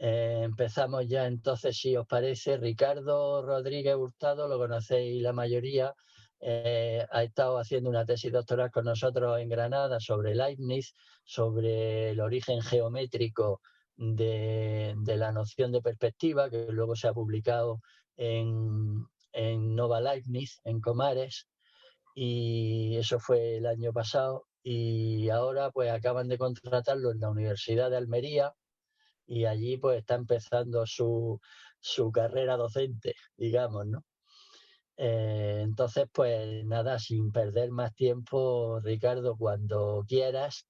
Empezamos ya entonces, si os parece. Ricardo Rodríguez Hurtado, lo conocéis la mayoría, ha estado haciendo una tesis doctoral con nosotros en Granada sobre Leibniz, sobre el origen geométrico de la noción de perspectiva, que luego se ha publicado en Nova Leibniz, en Comares, y eso fue el año pasado. Y ahora pues acaban de contratarlo en la Universidad de Almería, y allí pues está empezando su carrera docente, digamos, ¿no? Entonces, pues nada, sin perder más tiempo, Ricardo, cuando quieras,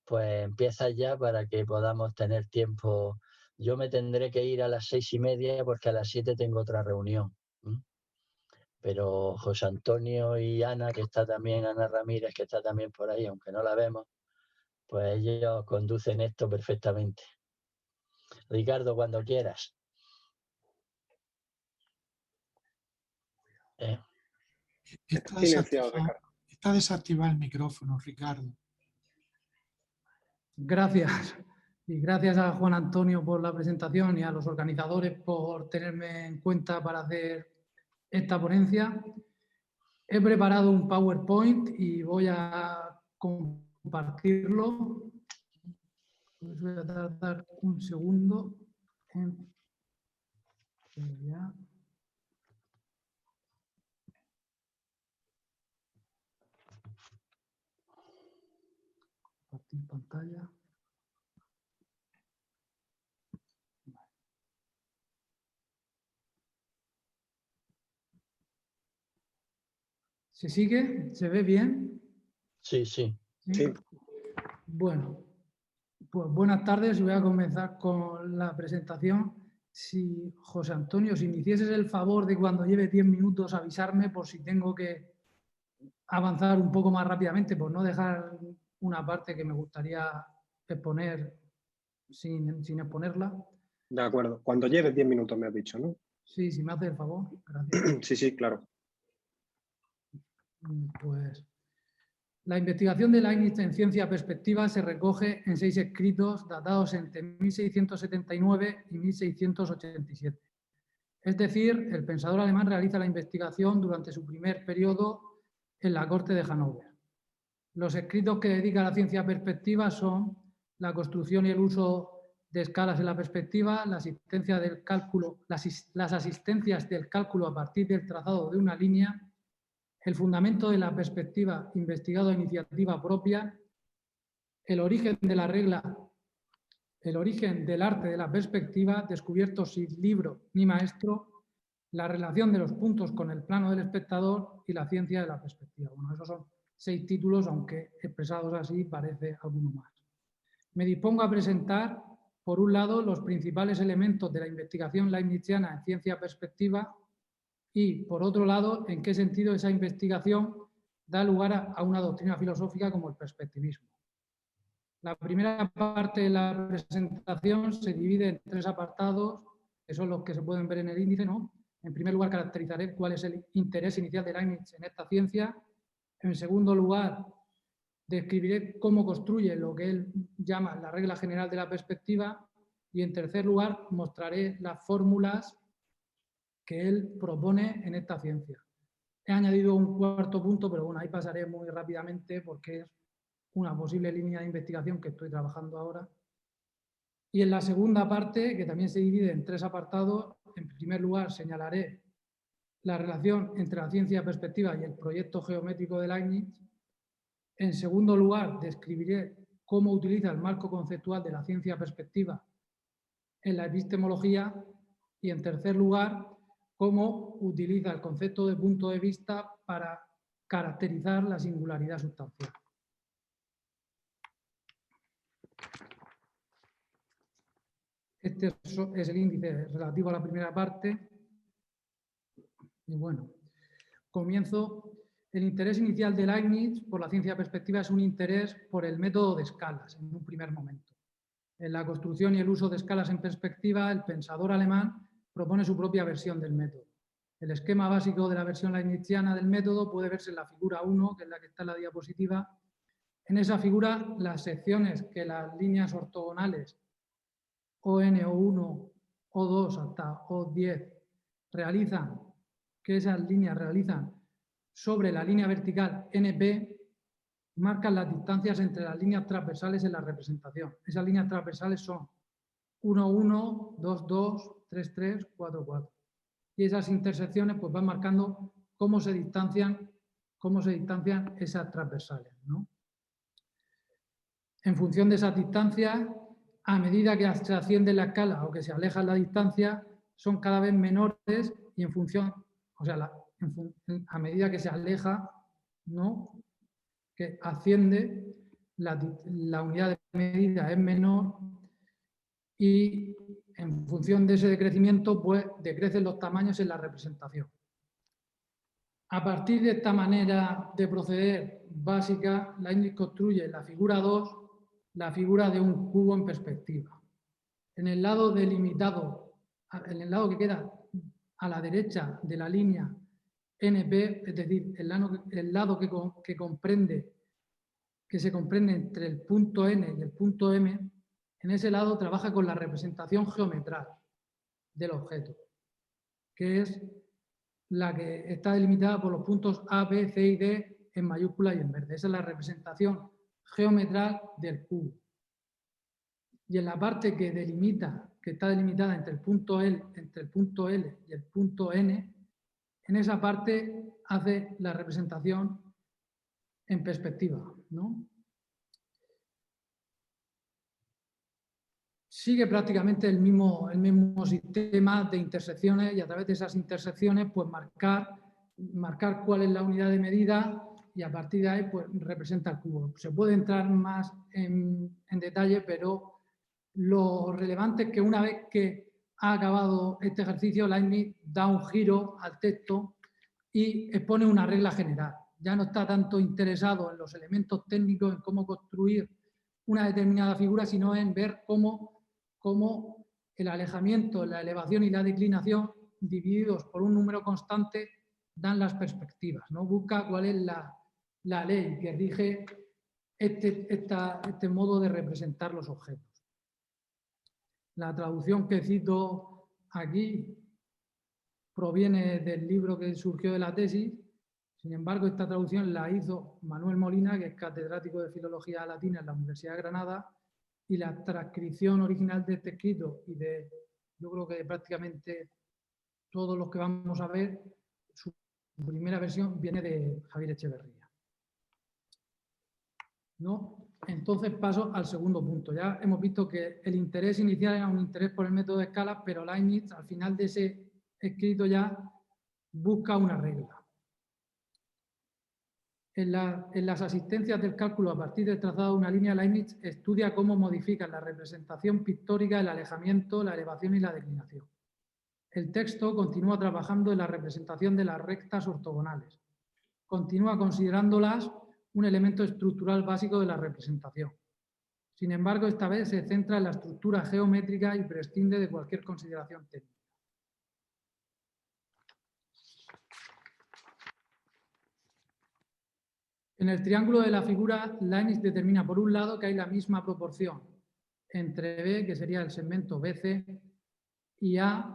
pues empiezas ya para que podamos tener tiempo. Yo me tendré que ir a las 6:30 porque a las 7 tengo otra reunión. Pero José Antonio y Ana, que está también, Ana Ramírez, que está también por ahí, aunque no la vemos, pues ellos conducen esto perfectamente. Ricardo, cuando quieras. Está desactivado el micrófono, Ricardo. Gracias. Y gracias a Juan Antonio por la presentación y a los organizadores por tenerme en cuenta para hacer esta ponencia. He preparado un PowerPoint y voy a compartirlo. Os voy a tardar un segundo en... Ya. Compartir pantalla. ¿Se sigue? ¿Se ve bien? Sí, sí. Sí. Bueno, pues buenas tardes y voy a comenzar con la presentación. Si, José Antonio, si me hicieses el favor de cuando lleve 10 minutos avisarme por si tengo que avanzar un poco más rápidamente, por no dejar una parte que me gustaría exponer sin exponerla. De acuerdo. Cuando lleves 10 minutos me has dicho, ¿no? Sí, si me hace el favor. Gracias. Sí, sí, claro. Pues la investigación de Leibniz en ciencia perspectiva se recoge en 6 escritos datados entre 1679 y 1687. Es decir, el pensador alemán realiza la investigación durante su primer periodo en la corte de Hannover. Los escritos que dedica a la ciencia perspectiva son la construcción y el uso de escalas en la perspectiva, la asistencia del cálculo, las asistencias del cálculo a partir del trazado de una línea, el fundamento de la perspectiva investigado a iniciativa propia, el origen de la regla, el origen del arte de la perspectiva, descubierto sin libro ni maestro, la relación de los puntos con el plano del espectador y la ciencia de la perspectiva. Bueno, esos son 6 títulos, aunque expresados así parece alguno más. Me dispongo a presentar, por un lado, los principales elementos de la investigación leibniziana en ciencia perspectiva y, por otro lado, en qué sentido esa investigación da lugar a una doctrina filosófica como el perspectivismo. La primera parte de la presentación se divide en 3 apartados, que son los que se pueden ver en el índice, ¿no? En primer lugar, caracterizaré cuál es el interés inicial de Leibniz en esta ciencia. En segundo lugar, describiré cómo construye lo que él llama la regla general de la perspectiva. Y en tercer lugar, mostraré las fórmulas que él propone en esta ciencia. He añadido un cuarto punto, pero bueno, ahí pasaré muy rápidamente porque es una posible línea de investigación que estoy trabajando ahora. Y en la segunda parte, que también se divide en 3 apartados, en primer lugar señalaré la relación entre la ciencia perspectiva y el proyecto geométrico de Leibniz. En segundo lugar, describiré cómo utiliza el marco conceptual de la ciencia perspectiva en la epistemología. Y en tercer lugar, cómo utiliza el concepto de punto de vista para caracterizar la singularidad sustancial. Este es el índice relativo a la primera parte. Y bueno, comienzo. El interés inicial de Leibniz por la ciencia perspectiva es un interés por el método de escalas, en un primer momento. En la construcción y el uso de escalas en perspectiva, el pensador alemán propone su propia versión del método. El esquema básico de la versión leibniziana del método puede verse en la figura 1, que es la que está en la diapositiva. En esa figura, las secciones que las líneas ortogonales ON, O1, O2 hasta O10 realizan, que esas líneas realizan sobre la línea vertical NP, marcan las distancias entre las líneas transversales en la representación. Esas líneas transversales son 1, 1, 2, 2, 3, 3, 4, 4. Y esas intersecciones pues van marcando cómo se distancian esas transversales, ¿no? En función de esas distancias, a medida que se asciende la escala o que se aleja la distancia, son cada vez menores y en función, o sea, a medida que se aleja, ¿no?, que asciende, la unidad de medida es menor y en función de ese decrecimiento, pues decrecen los tamaños en la representación. A partir de esta manera de proceder básica, Leibniz construye en la figura 2 la figura de un cubo en perspectiva. En el lado delimitado, en el lado que queda a la derecha de la línea NP, es decir, el lado que se comprende entre el punto N y el punto M, en ese lado trabaja con la representación geometral del objeto, que es la que está delimitada por los puntos A, B, C y D en mayúscula y en verde. Esa es la representación geometral del cubo. Y en la parte que está delimitada entre el punto L y el punto N, en esa parte hace la representación en perspectiva, ¿no? Sigue prácticamente el mismo sistema de intersecciones y a través de esas intersecciones pues marcar cuál es la unidad de medida y a partir de ahí pues representa el cubo. Se puede entrar más en detalle, pero lo relevante es que una vez que ha acabado este ejercicio, Leibniz da un giro al texto y expone una regla general. Ya no está tanto interesado en los elementos técnicos, en cómo construir una determinada figura, sino en ver cómo el alejamiento, la elevación y la declinación, divididos por un número constante, dan las perspectivas, ¿no? Busca cuál es la ley que rige este modo de representar los objetos. La traducción que cito aquí proviene del libro que surgió de la tesis. Sin embargo, esta traducción la hizo Manuel Molina, que es catedrático de Filología Latina en la Universidad de Granada, y la transcripción original de este escrito y yo creo que de prácticamente todos los que vamos a ver, su primera versión viene de Javier Echeverría, ¿no? Entonces paso al segundo punto. Ya hemos visto que el interés inicial era un interés por el método de escalas, pero Leibniz al final de ese escrito ya busca una regla. En las asistencias del cálculo a partir del trazado de una línea, Leibniz estudia cómo modifican la representación pictórica, el alejamiento, la elevación y la declinación. El texto continúa trabajando en la representación de las rectas ortogonales. Continúa considerándolas un elemento estructural básico de la representación. Sin embargo, esta vez se centra en la estructura geométrica y prescinde de cualquier consideración técnica. En el triángulo de la figura, Leibniz determina por un lado que hay la misma proporción entre B, que sería el segmento BC, y A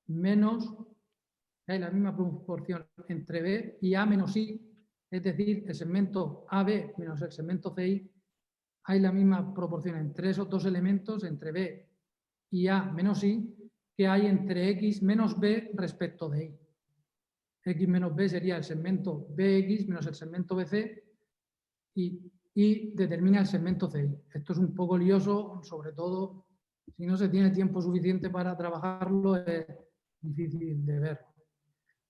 menos, hay la misma proporción entre B y A menos I, es decir, el segmento AB menos el segmento CI, hay la misma proporción entre esos dos elementos, entre B y A menos I, que hay entre X menos B respecto de Y. X menos B sería el segmento BX menos el segmento BC y determina el segmento CI. Esto es un poco lioso, sobre todo si no se tiene tiempo suficiente para trabajarlo, es difícil de ver.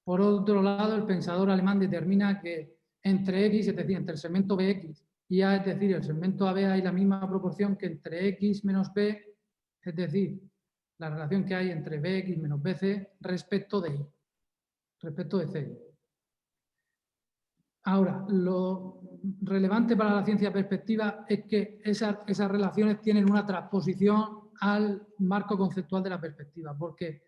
Por otro lado, el pensador alemán determina que entre X, es decir, entre el segmento BX y A, es decir, el segmento AB, hay la misma proporción que entre X menos B, es decir, la relación que hay entre BX menos BC respecto de Y. Respecto de CI. Ahora, lo relevante para la ciencia perspectiva es que esas relaciones tienen una transposición al marco conceptual de la perspectiva, porque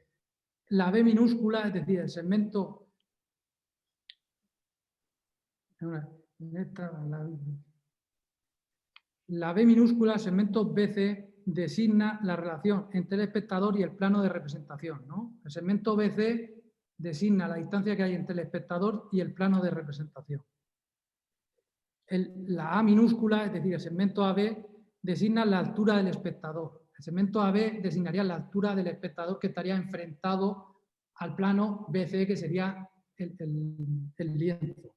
la B minúscula, es decir, el segmento... La B minúscula, el segmento BC, designa la relación entre el espectador y el plano de representación, ¿no? El segmento BC designa la distancia que hay entre el espectador y el plano de representación. La A minúscula, es decir, el segmento AB, designa la altura del espectador. El segmento AB designaría la altura del espectador que estaría enfrentado al plano BC, que sería el lienzo.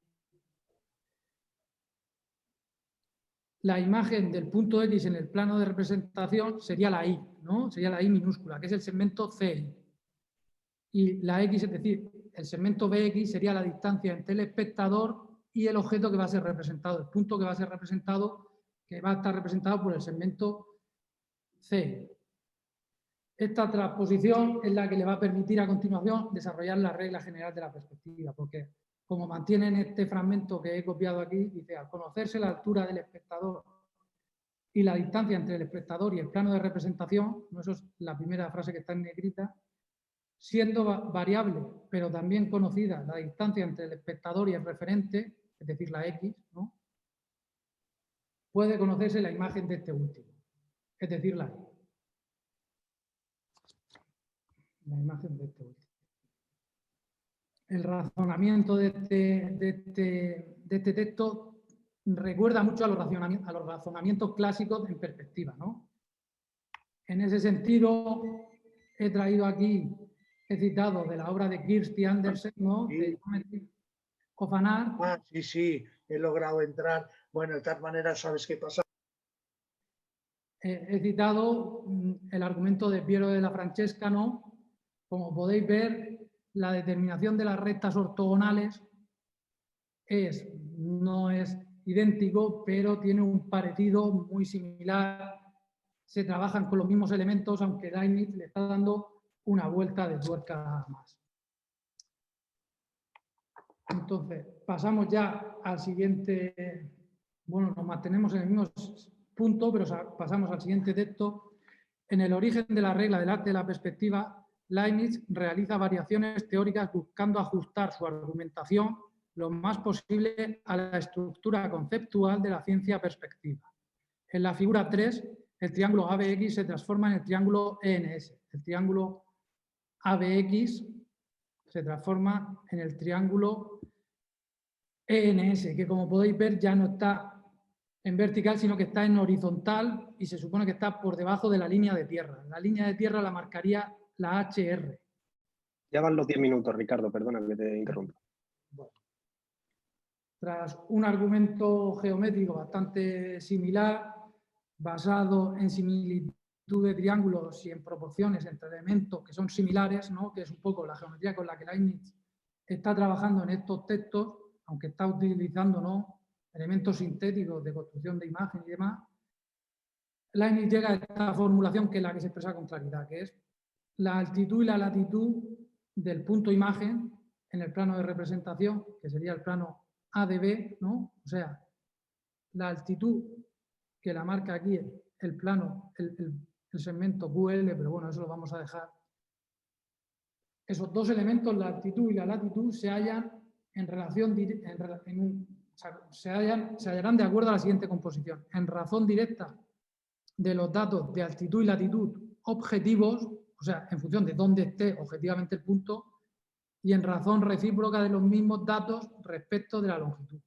La imagen del punto X en el plano de representación sería la I, ¿no? Sería la I minúscula, que es el segmento CI. Y la X, es decir, el segmento BX sería la distancia entre el espectador y el objeto que va a ser representado, el punto que va a ser representado, que va a estar representado por el segmento C. Esta transposición es la que le va a permitir a continuación desarrollar la regla general de la perspectiva, porque como mantienen este fragmento que he copiado aquí, dice, al conocerse la altura del espectador y la distancia entre el espectador y el plano de representación, ¿no? Eso es la primera frase que está en negrita, siendo variable, pero también conocida, la distancia entre el espectador y el referente, es decir, la X, ¿no? Puede conocerse la imagen de este último, es decir, la Y. La imagen de este último. El razonamiento de este texto recuerda mucho a los razonamientos clásicos en perspectiva, ¿no? En ese sentido, he traído aquí, he citado de la obra de Kirsty Andersen, ¿no? Sí. De Cofanar. Ah, sí, sí, he logrado entrar. Bueno, de tal manera, ¿sabes qué pasa? He citado el argumento de Piero de la Francesca, ¿no? Como podéis ver, la determinación de las rectas ortogonales no es idéntico, pero tiene un parecido muy similar. Se trabajan con los mismos elementos, aunque Leibniz le está dando una vuelta de tuerca más. Entonces, pasamos ya al siguiente. Bueno, nos mantenemos en el mismo punto, pero pasamos al siguiente texto. En el origen de la regla del arte de la perspectiva, Leibniz realiza variaciones teóricas buscando ajustar su argumentación lo más posible a la estructura conceptual de la ciencia perspectiva. En la figura 3, el triángulo ABX se transforma en el triángulo ENS. El triángulo ABX se transforma en el triángulo ENS, que como podéis ver ya no está en vertical, sino que está en horizontal y se supone que está por debajo de la línea de tierra. La línea de tierra la marcaría la HR. Ya van los 10 minutos, Ricardo, perdona que te interrumpa. Bueno. Tras un argumento geométrico bastante similar, basado en similitud de triángulos y en proporciones entre elementos que son similares, ¿no? Que es un poco la geometría con la que Leibniz está trabajando en estos textos, aunque está utilizando, ¿no?, elementos sintéticos de construcción de imagen y demás, Leibniz llega a esta formulación que es la que se expresa con claridad, que es la altitud y la latitud del punto imagen en el plano de representación, que sería el plano ADB, ¿no? O sea, la altitud que la marca aquí el plano, el segmento QL, pero bueno, eso lo vamos a dejar. Esos dos elementos, la altitud y la latitud, se hallan en relación, se hallarán de acuerdo a la siguiente composición. En razón directa de los datos de altitud y latitud objetivos, o sea, en función de dónde esté objetivamente el punto, y en razón recíproca de los mismos datos respecto de la longitud.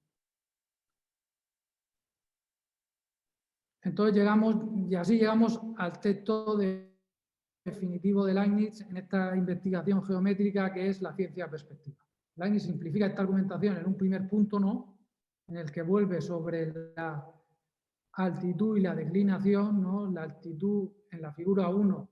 Entonces así llegamos al texto definitivo de Leibniz en esta investigación geométrica que es la ciencia perspectiva. Leibniz simplifica esta argumentación en un primer punto, ¿no?, en el que vuelve sobre la altitud y la declinación, ¿no? La altitud en la figura 1,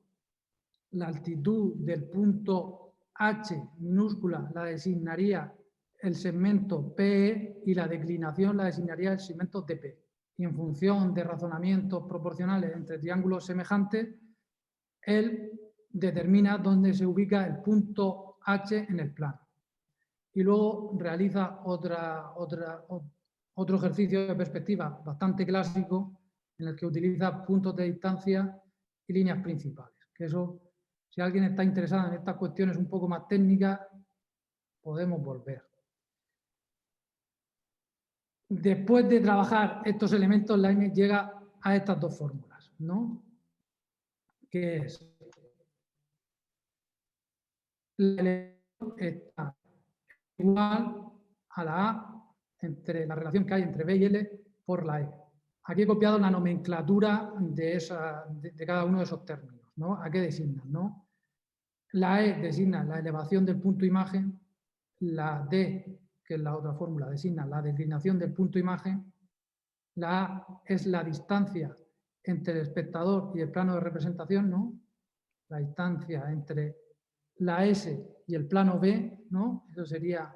la altitud del punto H minúscula la designaría el segmento PE y la declinación la designaría el segmento DP. Y en función de razonamientos proporcionales entre triángulos semejantes, él determina dónde se ubica el punto H en el plano. Y luego realiza otro ejercicio de perspectiva bastante clásico en el que utiliza puntos de distancia y líneas principales. Que eso, si alguien está interesado en estas cuestiones un poco más técnicas, podemos volver. Después de trabajar estos elementos, Leibniz llega a estas dos fórmulas, ¿no? que es la elevación está igual a la A entre la relación que hay entre B y L por la E. Aquí he copiado la nomenclatura de cada uno de esos términos, ¿no? ¿A qué designan, no? La E designa la elevación del punto imagen, la D, que es la otra fórmula, designa la declinación del punto imagen, la A es la distancia entre el espectador y el plano de representación, ¿no? La distancia entre la S y el plano B, ¿no? Eso sería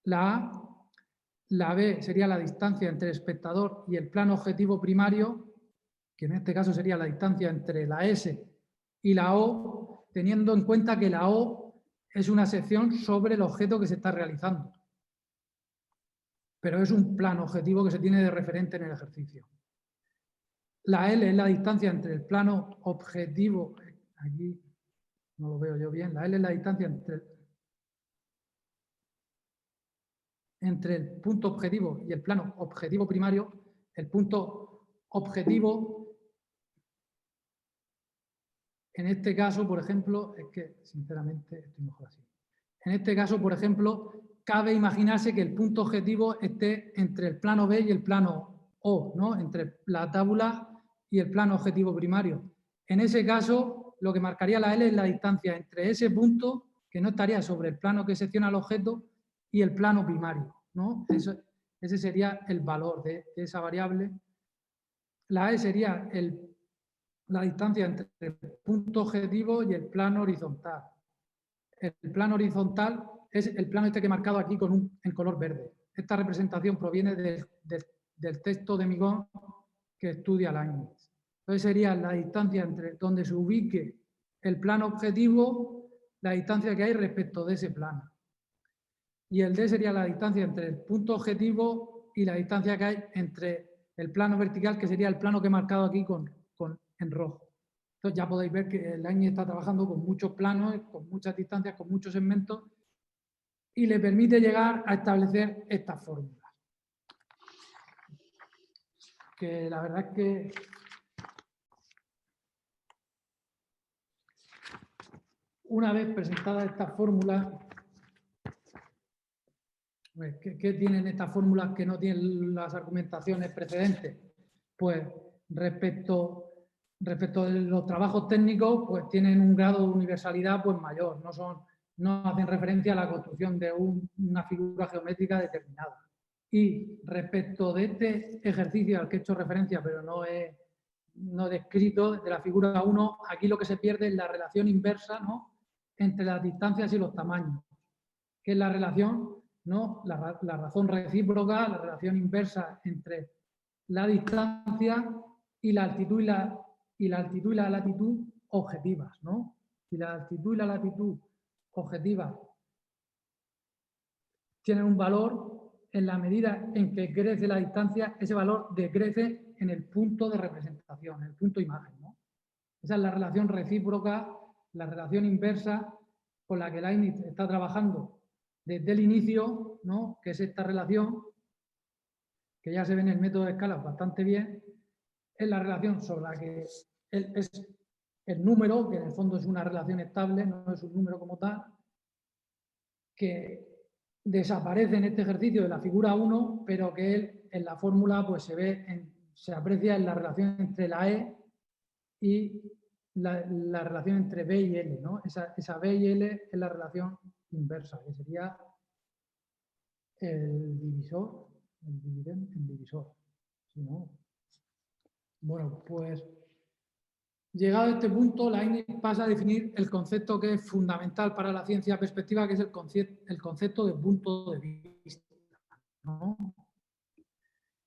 la A. La B sería la distancia entre el espectador y el plano objetivo primario, que en este caso sería la distancia entre la S y la O, teniendo en cuenta que la O es una sección sobre el objeto que se está realizando. Pero es un plano objetivo que se tiene de referente en el ejercicio. La L es la distancia entre el plano objetivo, aquí no lo veo yo bien, la L es la distancia entre el punto objetivo y el plano objetivo primario. El punto objetivo, en este caso, por ejemplo, es que sinceramente estoy mejor así. En este caso, por ejemplo, cabe imaginarse que el punto objetivo esté entre el plano B y el plano O, ¿no? Entre la tábula y el plano objetivo primario. En ese caso, lo que marcaría la L es la distancia entre ese punto, que no estaría sobre el plano que secciona el objeto, y el plano primario, ¿no? Ese sería el valor de esa variable. La E sería la distancia entre el punto objetivo y el plano horizontal. El plano horizontal es el plano este que he marcado aquí en color verde. Esta representación proviene del texto de Migón que estudia Leibniz. Entonces sería la distancia entre donde se ubique el plano objetivo, la distancia que hay respecto de ese plano. Y el D sería la distancia entre el punto objetivo y la distancia que hay entre el plano vertical, que sería el plano que he marcado aquí en rojo. Entonces ya podéis ver que Leibniz está trabajando con muchos planos, con muchas distancias, con muchos segmentos, y le permite llegar a establecer estas fórmulas. Que la verdad es que una vez presentadas estas fórmulas, ¿qué tienen estas fórmulas que no tienen las argumentaciones precedentes? Pues respecto de los trabajos técnicos, pues tienen un grado de universalidad pues mayor, no hacen referencia a la construcción de una figura geométrica determinada. Y respecto de este ejercicio al que he hecho referencia, pero no he descrito, de la figura 1, aquí lo que se pierde es la relación inversa, ¿no?, entre las distancias y los tamaños, que es la relación, ¿no?, la razón recíproca, la relación inversa entre la distancia y la altitud y la latitud objetivas, ¿no? Si la altitud y la latitud objetivas tienen un valor, en la medida en que crece la distancia, ese valor decrece en el punto de representación, en el punto imagen, ¿no? Esa es la relación recíproca, la relación inversa con la que Leibniz está trabajando desde el inicio, ¿no?, que es esta relación, que ya se ve en el método de escalas bastante bien, es la relación sobre la que es el número, que en el fondo es una relación estable, no es un número como tal, que desaparece en este ejercicio de la figura 1, pero que él en la fórmula pues se aprecia en la relación entre la E y la relación entre B y L, ¿no? Esa B y L es la relación inversa, que sería el divisor, el divisor. ¿Sí, no? Bueno, pues llegado a este punto, Leibniz pasa a definir el concepto que es fundamental para la ciencia perspectiva, que es el concepto de punto de vista, ¿no?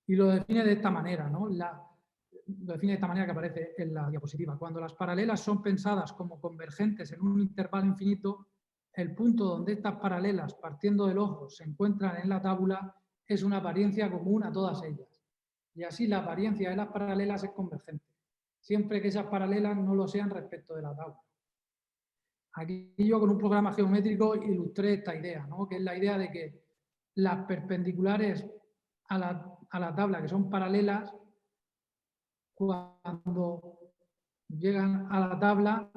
Y lo define de esta manera, ¿no? Lo define de esta manera que aparece en la diapositiva. Cuando las paralelas son pensadas como convergentes en un intervalo infinito, el punto donde estas paralelas, partiendo del ojo, se encuentran en la tábula es una apariencia común a todas ellas. Y así la apariencia de las paralelas es convergente, siempre que esas paralelas no lo sean respecto de la tabla. Aquí yo con un programa geométrico ilustré esta idea, ¿no?, que es la idea de que las perpendiculares a la tabla, que son paralelas, cuando llegan a la tabla,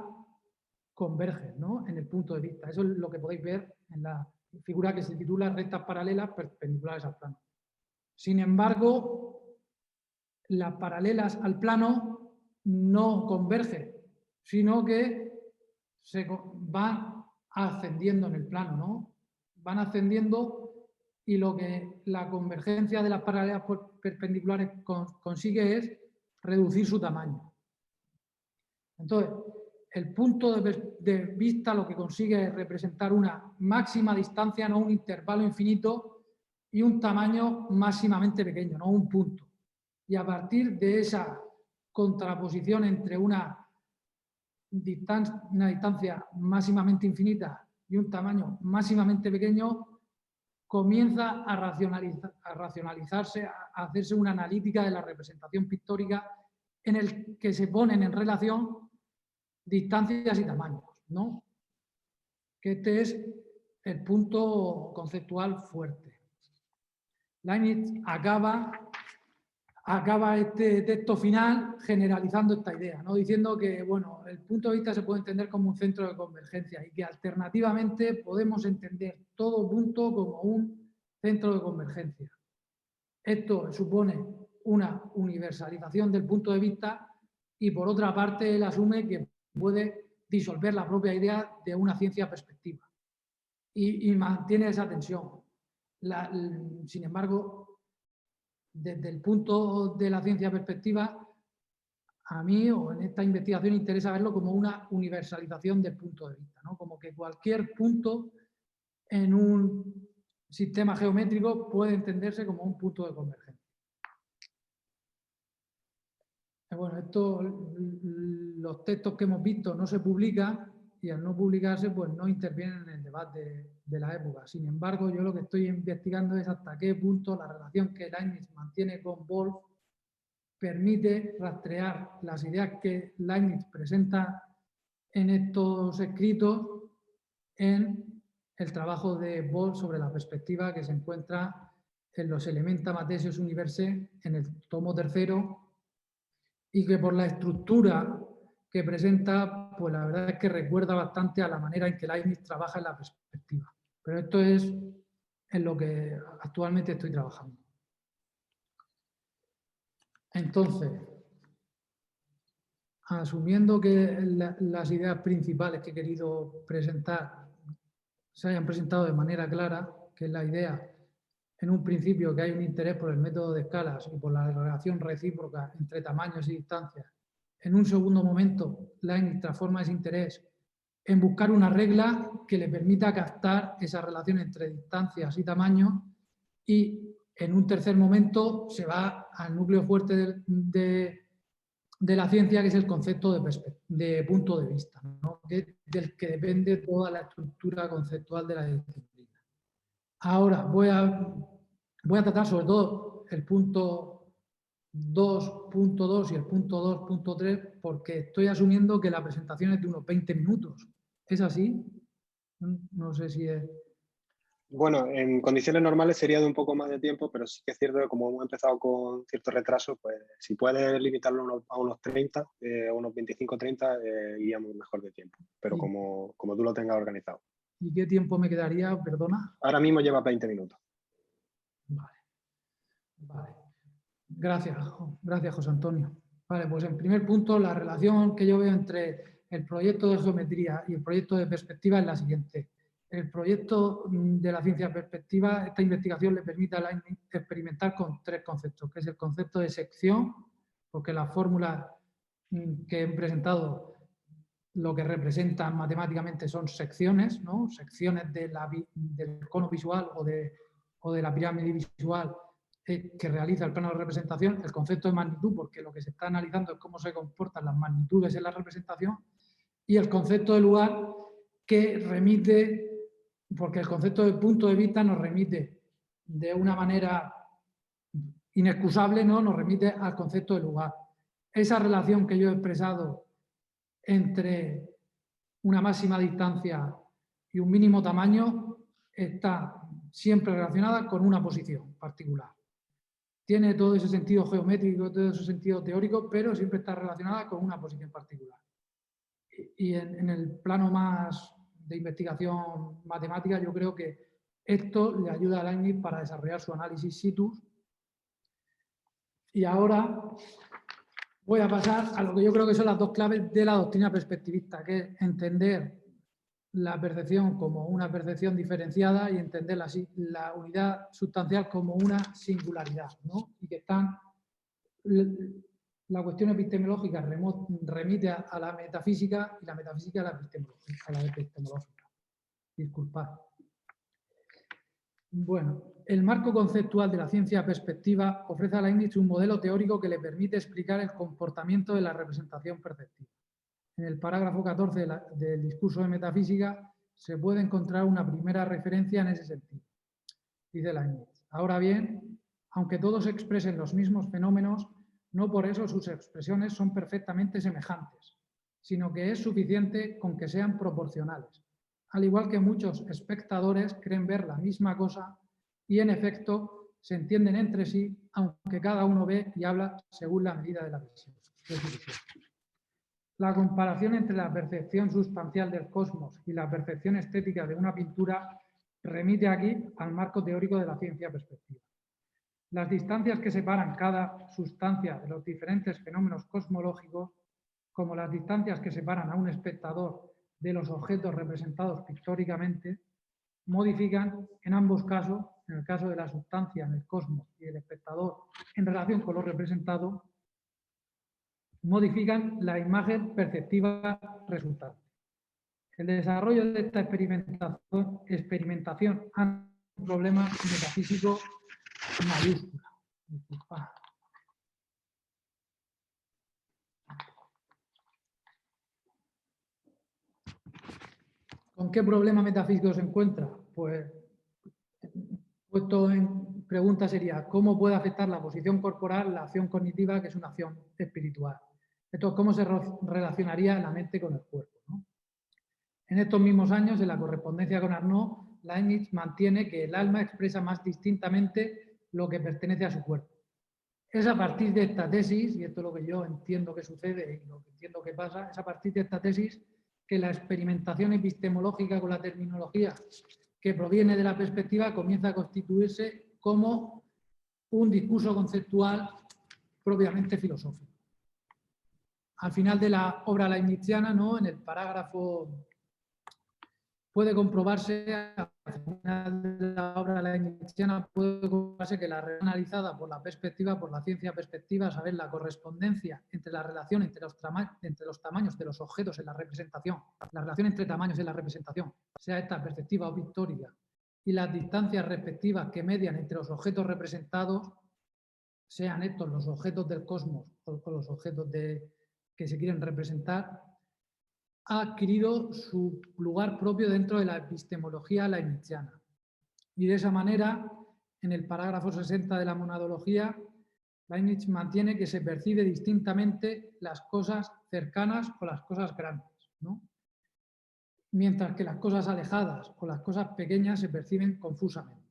convergen, ¿no?, en el punto de vista. Eso es lo que podéis ver en la figura que se titula rectas paralelas perpendiculares al plano. Sin embargo, las paralelas al plano no convergen, sino que van ascendiendo en el plano, ¿no? Van ascendiendo y lo que la convergencia de las paralelas perpendiculares consigue es reducir su tamaño. Entonces, el punto de vista lo que consigue es representar una máxima distancia, no un intervalo infinito, y un tamaño máximamente pequeño, no un punto. Y a partir de esa contraposición entre una distancia máximamente infinita y un tamaño máximamente pequeño, comienza a racionalizarse, a hacerse una analítica de la representación pictórica en el que se ponen en relación distancias y tamaños, ¿no? Que este es el punto conceptual fuerte. Leibniz acaba este texto final generalizando esta idea, ¿no?, diciendo que, bueno, el punto de vista se puede entender como un centro de convergencia y que alternativamente podemos entender todo punto como un centro de convergencia. Esto supone una universalización del punto de vista y, por otra parte, él asume que puede disolver la propia idea de una ciencia perspectiva y mantiene esa tensión. Sin embargo, desde el punto de la ciencia perspectiva, a mí o en esta investigación interesa verlo como una universalización del punto de vista, ¿no?, como que cualquier punto en un sistema geométrico puede entenderse como un punto de convergencia. Bueno, los textos que hemos visto no se publican y al no publicarse pues no intervienen en el debate de la época. Sin embargo, yo lo que estoy investigando es hasta qué punto la relación que Leibniz mantiene con Wolff permite rastrear las ideas que Leibniz presenta en estos escritos en el trabajo de Wolff sobre la perspectiva que se encuentra en los Elementa Mathesius Universae en el tomo 3, y que por la estructura que presenta, pues la verdad es que recuerda bastante a la manera en que Leibniz trabaja en la perspectiva. Pero esto es en lo que actualmente estoy trabajando. Entonces, asumiendo que las ideas principales que he querido presentar se hayan presentado de manera clara, que es la idea, en un principio, que hay un interés por el método de escalas y por la relación recíproca entre tamaños y distancias. En un segundo momento, Leibniz transforma ese interés en buscar una regla que le permita captar esa relación entre distancias y tamaños, y en un tercer momento se va al núcleo fuerte de la ciencia, que es el concepto de punto de vista, ¿no?, del que depende toda la estructura conceptual de la disciplina. Ahora voy a tratar sobre todo el punto 2.2 y el punto 2.3 porque estoy asumiendo que la presentación es de unos 20 minutos. ¿Es así? No sé si es... Bueno, en condiciones normales sería de un poco más de tiempo, pero sí que es cierto que como hemos empezado con cierto retraso, pues si puedes limitarlo a unos 30, unos 25-30, iríamos mejor de tiempo, pero Sí. como tú lo tengas organizado. ¿Y qué tiempo me quedaría? Perdona. Ahora mismo lleva 20 minutos. Vale. Gracias, José Antonio. Vale, pues en primer punto, la relación que yo veo entre el proyecto de geometría y el proyecto de perspectiva es la siguiente. El proyecto de la ciencia perspectiva, esta investigación le permite a Leibniz experimentar con tres conceptos, que es el concepto de sección, porque las fórmulas que he presentado lo que representan matemáticamente son secciones, ¿no?, secciones del cono visual o de la pirámide visual que realiza el plano de representación. El concepto de magnitud, porque lo que se está analizando es cómo se comportan las magnitudes en la representación, y el concepto de lugar, que remite, porque el concepto de punto de vista nos remite de una manera inexcusable, ¿no?, nos remite al concepto de lugar. Esa relación que yo he expresado entre una máxima distancia y un mínimo tamaño está siempre relacionada con una posición particular. tiene todo ese sentido geométrico, todo ese sentido teórico, pero siempre está relacionada con una posición particular. Y en el plano más de investigación matemática, yo creo que esto le ayuda a Leibniz para desarrollar su análisis situs. Y ahora voy a pasar a lo que yo creo que son las dos claves de la doctrina perspectivista, que es entender la percepción como una percepción diferenciada y entender la unidad sustancial como una singularidad, ¿no? Y que están... La cuestión epistemológica remite a la metafísica y la metafísica a la epistemológica. Disculpad. Bueno, el marco conceptual de la ciencia perspectiva ofrece a Leibniz un modelo teórico que le permite explicar el comportamiento de la representación perceptiva. En el parágrafo 14 del discurso de metafísica se puede encontrar una primera referencia en ese sentido. Dice Leibniz: ahora bien, aunque todos expresen los mismos fenómenos, no por eso sus expresiones son perfectamente semejantes, sino que es suficiente con que sean proporcionales, al igual que muchos espectadores creen ver la misma cosa y, en efecto, se entienden entre sí, aunque cada uno ve y habla según la medida de la visión. La comparación entre la percepción sustancial del cosmos y la percepción estética de una pintura remite aquí al marco teórico de la ciencia perspectiva. Las distancias que separan cada sustancia de los diferentes fenómenos cosmológicos, como las distancias que separan a un espectador de los objetos representados pictóricamente, modifican en ambos casos, en el caso de la sustancia en el cosmos y el espectador en relación con lo representado, modifican la imagen perceptiva resultante. El desarrollo de esta experimentación es un problema metafísico mayúscula. ¿Con qué problema metafísico se encuentra? Pues, puesto en pregunta sería, ¿cómo puede afectar la posición corporal la acción cognitiva, que es una acción espiritual? Entonces, ¿cómo se relacionaría la mente con el cuerpo, ¿no? En estos mismos años, en la correspondencia con Arnaud, Leibniz mantiene que el alma expresa más distintamente lo que pertenece a su cuerpo. Es a partir de esta tesis, y esto es lo que yo entiendo que sucede y lo que entiendo que pasa, es a partir de esta tesis que la experimentación epistemológica con la terminología que proviene de la perspectiva comienza a constituirse como un discurso conceptual propiamente filosófico. Al final de la obra leibniziana, ¿no?, en el parágrafo, puede comprobarse, al final de la obra leibniziana, puede comprobarse que la relación analizada por la perspectiva, por la ciencia perspectiva, a saber, la correspondencia entre la relación entre los tamaños de los objetos en la representación, la relación entre tamaños en la representación, sea esta perspectiva o pictórica, y las distancias respectivas que median entre los objetos representados, sean estos los objetos del cosmos o los objetos que se quieren representar, ha adquirido su lugar propio dentro de la epistemología leibniziana. Y de esa manera, en el parágrafo 60 de la monadología, Leibniz mantiene que se percibe distintamente las cosas cercanas o las cosas grandes, ¿no?, mientras que las cosas alejadas o las cosas pequeñas se perciben confusamente.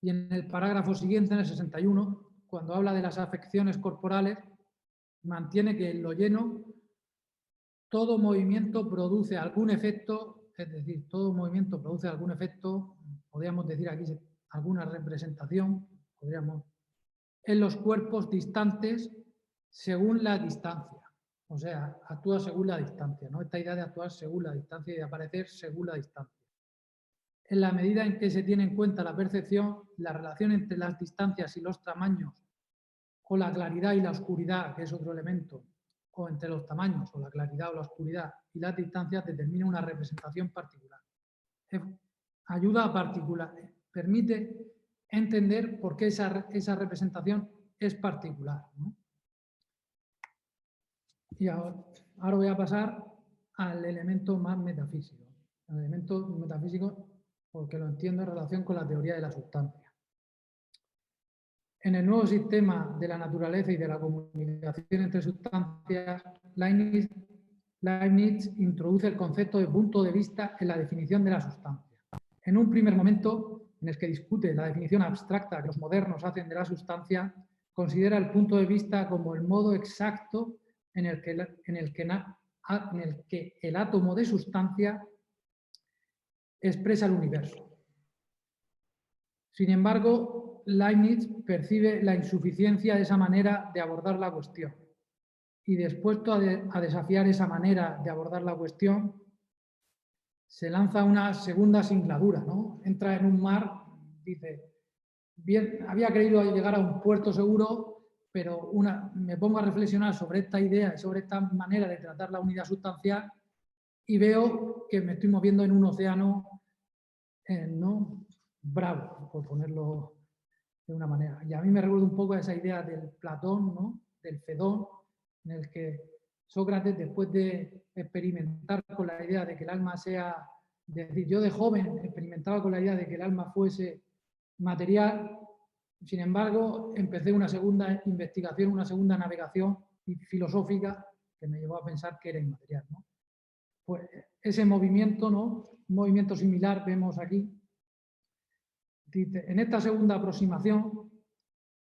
Y en el parágrafo siguiente, en el 61, cuando habla de las afecciones corporales, mantiene que en lo lleno todo movimiento produce algún efecto, es decir, todo movimiento produce algún efecto, podríamos decir aquí alguna representación, en los cuerpos distantes según la distancia. O sea, actúa según la distancia, ¿no? Esta idea de actuar según la distancia y de aparecer según la distancia. En la medida en que se tiene en cuenta la percepción, la relación entre las distancias y los tamaños, o la claridad y la oscuridad, que es otro elemento, o entre los tamaños, o la claridad o la oscuridad y las distancias, determina una representación particular. Ayuda a particular, permite entender por qué esa representación es particular, ¿no? Y ahora voy a pasar al elemento más metafísico. El elemento metafísico, porque lo entiendo en relación con la teoría de la sustancia. En el nuevo sistema de la naturaleza y de la comunicación entre sustancias, Leibniz introduce el concepto de punto de vista en la definición de la sustancia. En un primer momento, en el que discute la definición abstracta que los modernos hacen de la sustancia, considera el punto de vista como el modo exacto en el que el átomo de sustancia expresa el universo. Sin embargo, Leibniz percibe la insuficiencia de esa manera de abordar la cuestión y, dispuesto a desafiar esa manera de abordar la cuestión, se lanza una segunda singladura, ¿no? Entra en un mar, dice, bien, había creído llegar a un puerto seguro, pero me pongo a reflexionar sobre esta idea y sobre esta manera de tratar la unidad sustancial y veo que me estoy moviendo en un océano ¿no? bravo, por ponerlo de una manera. Y a mí me recuerda un poco a esa idea del Platón, ¿no? Del Fedón, en el que Sócrates, después de experimentar con la idea de que el alma sea, es decir, yo de joven experimentaba con la idea de que el alma fuese material, sin embargo, empecé una segunda investigación, una segunda navegación filosófica que me llevó a pensar que era inmaterial, ¿no? Pues ese movimiento, ¿no? Un movimiento similar vemos aquí. Dice, en esta segunda aproximación,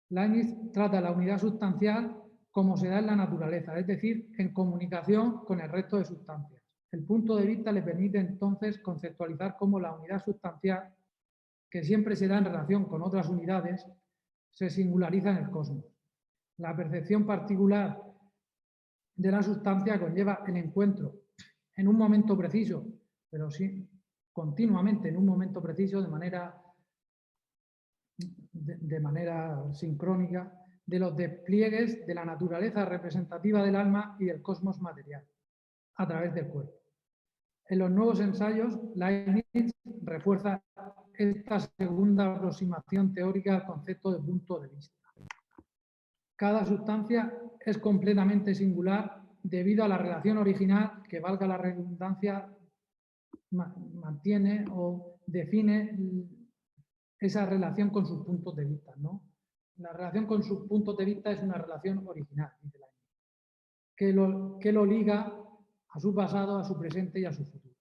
Leibniz trata la unidad sustancial como se da en la naturaleza, es decir, en comunicación con el resto de sustancias. El punto de vista le permite entonces conceptualizar cómo la unidad sustancial, que siempre se da en relación con otras unidades, se singulariza en el cosmos. La percepción particular de la sustancia conlleva el encuentro en un momento preciso, pero sí continuamente en un momento preciso, de manera sincrónica, de los despliegues de la naturaleza representativa del alma y del cosmos material, a través del cuerpo. En los nuevos ensayos, Leibniz refuerza esta segunda aproximación teórica al concepto de punto de vista. Cada sustancia es completamente singular debido a la relación original que, valga la redundancia, mantiene o define esa relación con sus puntos de vista, ¿no? La relación con sus puntos de vista es una relación original, dice Leibniz, que lo liga a su pasado, a su presente y a su futuro.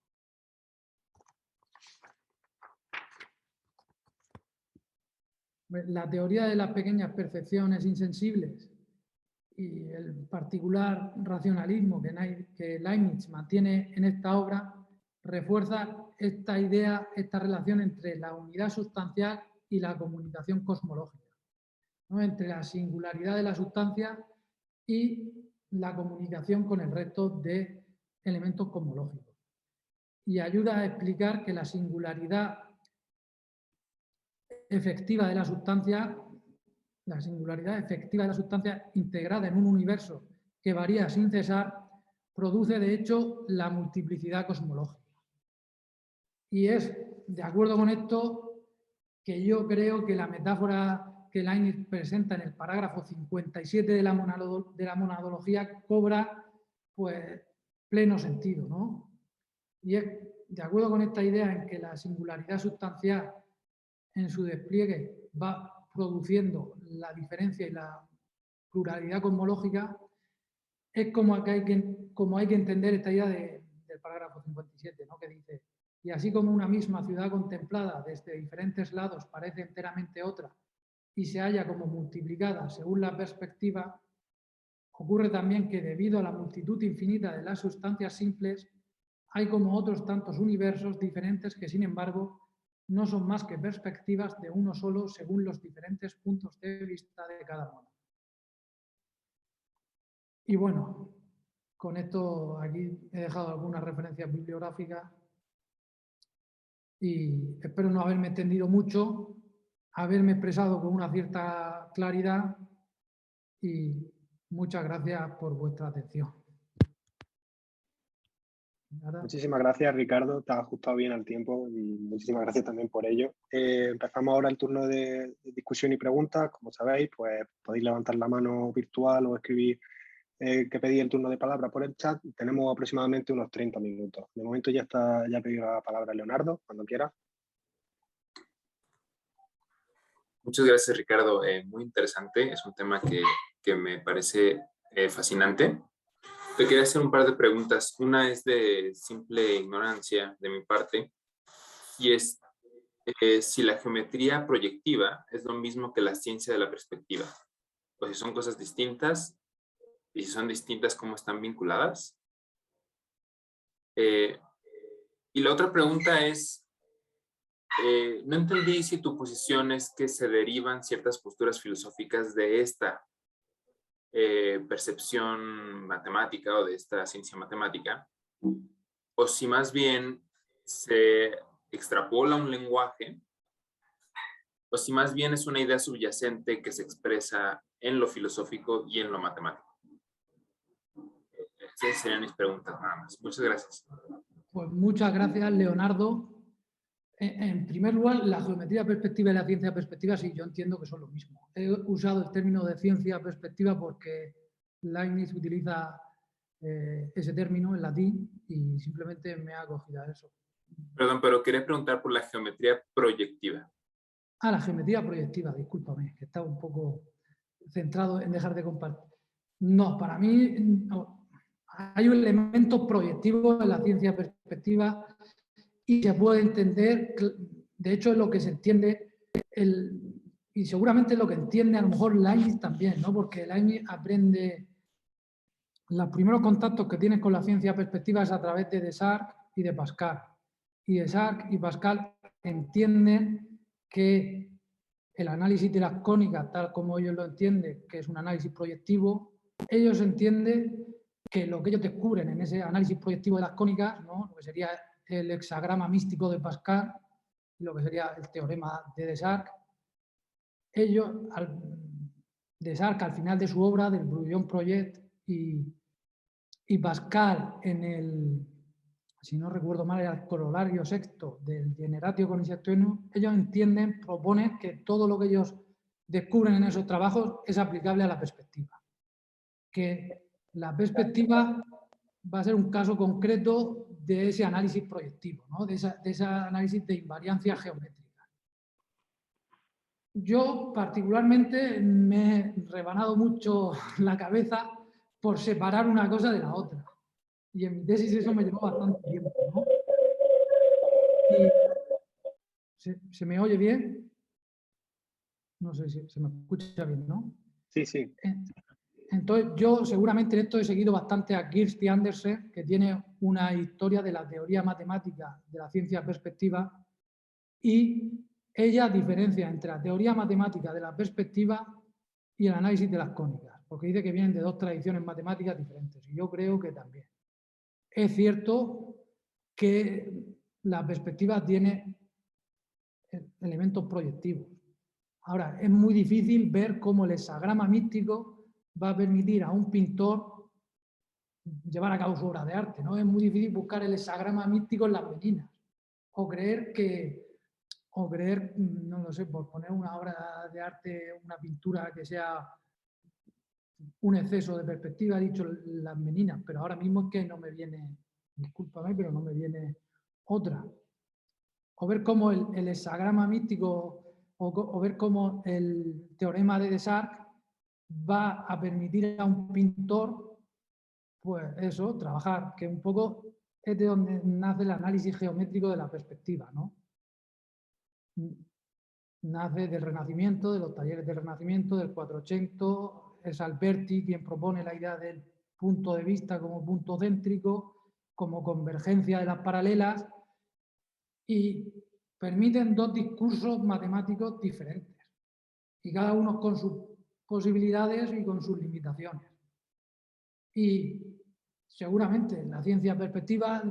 La teoría de las pequeñas percepciones insensibles y el particular racionalismo que Leibniz mantiene en esta obra refuerza esta idea, esta relación entre la unidad sustancial y la comunicación cosmológica, ¿no? Entre la singularidad de la sustancia y la comunicación con el resto de elementos cosmológicos. Y ayuda a explicar que la singularidad efectiva de la sustancia integrada en un universo que varía sin cesar, produce de hecho la multiplicidad cosmológica. Y es de acuerdo con esto que yo creo que la metáfora que Leibniz presenta en el parágrafo 57 de la monadología cobra pues pleno sentido, ¿no? Y es de acuerdo con esta idea en que la singularidad sustancial en su despliegue va produciendo la diferencia y la pluralidad cosmológica, es como hay que entender esta idea del parágrafo 57, ¿no? Que dice, y así como una misma ciudad contemplada desde diferentes lados parece enteramente otra y se halla como multiplicada según la perspectiva, ocurre también que debido a la multitud infinita de las sustancias simples, hay como otros tantos universos diferentes que, sin embargo, no son más que perspectivas de uno solo según los diferentes puntos de vista de cada uno. Y bueno, con esto aquí he dejado algunas referencias bibliográficas y espero no haberme extendido mucho, haberme expresado con una cierta claridad y muchas gracias por vuestra atención. Muchísimas gracias, Ricardo. Te has ajustado bien al tiempo y muchísimas gracias también por ello. Empezamos ahora el turno de discusión y preguntas. Como sabéis, pues podéis levantar la mano virtual o escribir que pedí el turno de palabra por el chat. Tenemos aproximadamente unos 30 minutos. De momento ya ha pedido la palabra Leonardo, cuando quiera. Muchas gracias, Ricardo. Muy interesante. Es un tema que me parece fascinante. Te quería hacer un par de preguntas. Una es de simple ignorancia de mi parte y es, si la geometría proyectiva es lo mismo que la ciencia de la perspectiva, o si son cosas distintas, y si son distintas, ¿cómo están vinculadas? Y la otra pregunta es, no entendí si tu posición es que se derivan ciertas posturas filosóficas de esta percepción matemática o de esta ciencia matemática, o si más bien se extrapola un lenguaje, o si más bien es una idea subyacente que se expresa en lo filosófico y en lo matemático. Esas serían mis preguntas nada más. Muchas gracias. Pues muchas gracias, Leonardo. En primer lugar, la geometría perspectiva y la ciencia perspectiva, sí, yo entiendo que son lo mismo. He usado el término de ciencia perspectiva porque Leibniz utiliza ese término en latín y simplemente me ha acogido a eso. Perdón, pero quería preguntar por la geometría proyectiva. Ah, la geometría proyectiva, discúlpame, que estaba un poco centrado en dejar de compartir. No, para mí no. Hay un elemento proyectivo en la ciencia perspectiva y se puede entender, de hecho es lo que se entiende, y seguramente es lo que entiende a lo mejor Leibniz también, ¿no? Porque Leibniz aprende, los primeros contactos que tiene con la ciencia perspectiva es a través de Desargues y de Pascal. Y Desargues y Pascal entienden que el análisis de las cónicas, tal como ellos lo entienden, que es un análisis proyectivo, ellos entienden que lo que ellos descubren en ese análisis proyectivo de las cónicas, ¿no? Lo que sería el hexagrama místico de Pascal y lo que sería el teorema de Desargues, ellos, Desargues al final de su obra, del Brouillon Project, y Pascal en el, si no recuerdo mal, era el corolario sexto del Generatio Cognoscitionum, ellos entienden, proponen que todo lo que ellos descubren en esos trabajos es aplicable a la perspectiva. Que la perspectiva va a ser un caso concreto de ese análisis proyectivo, ¿no? de ese análisis de invariancia geométrica. Yo particularmente me he rebanado mucho la cabeza por separar una cosa de la otra. Y en mi tesis eso me llevó bastante tiempo, ¿no? ¿Se me oye bien? No sé si se me escucha bien, ¿no? Sí, sí. Entonces, yo seguramente en esto he seguido bastante a Kirsty Andersen, que tiene una historia de la teoría matemática de la ciencia perspectiva, y ella diferencia entre la teoría matemática de la perspectiva y el análisis de las cónicas, porque dice que vienen de dos tradiciones matemáticas diferentes, y yo creo que también. Es cierto que la perspectiva tiene elementos proyectivos. Ahora, es muy difícil ver cómo el hexagrama místico va a permitir a un pintor llevar a cabo su obra de arte, ¿no? Es muy difícil buscar el hexagrama místico en las meninas, o creer, no lo sé, por poner una obra de arte, una pintura que sea un exceso de perspectiva, he dicho las meninas, pero ahora mismo es que no me viene, discúlpame, pero no me viene otra. O ver cómo el hexagrama místico, o ver cómo el teorema de Desargues va a permitir a un pintor, pues eso, trabajar, que un poco es de donde nace el análisis geométrico de la perspectiva, ¿no? Nace del Renacimiento, de los talleres del Renacimiento, del 400, es Alberti quien propone la idea del punto de vista como punto céntrico, como convergencia de las paralelas, y permiten dos discursos matemáticos diferentes, y cada uno con sus posibilidades y con sus limitaciones. Y seguramente la ciencia perspectiva,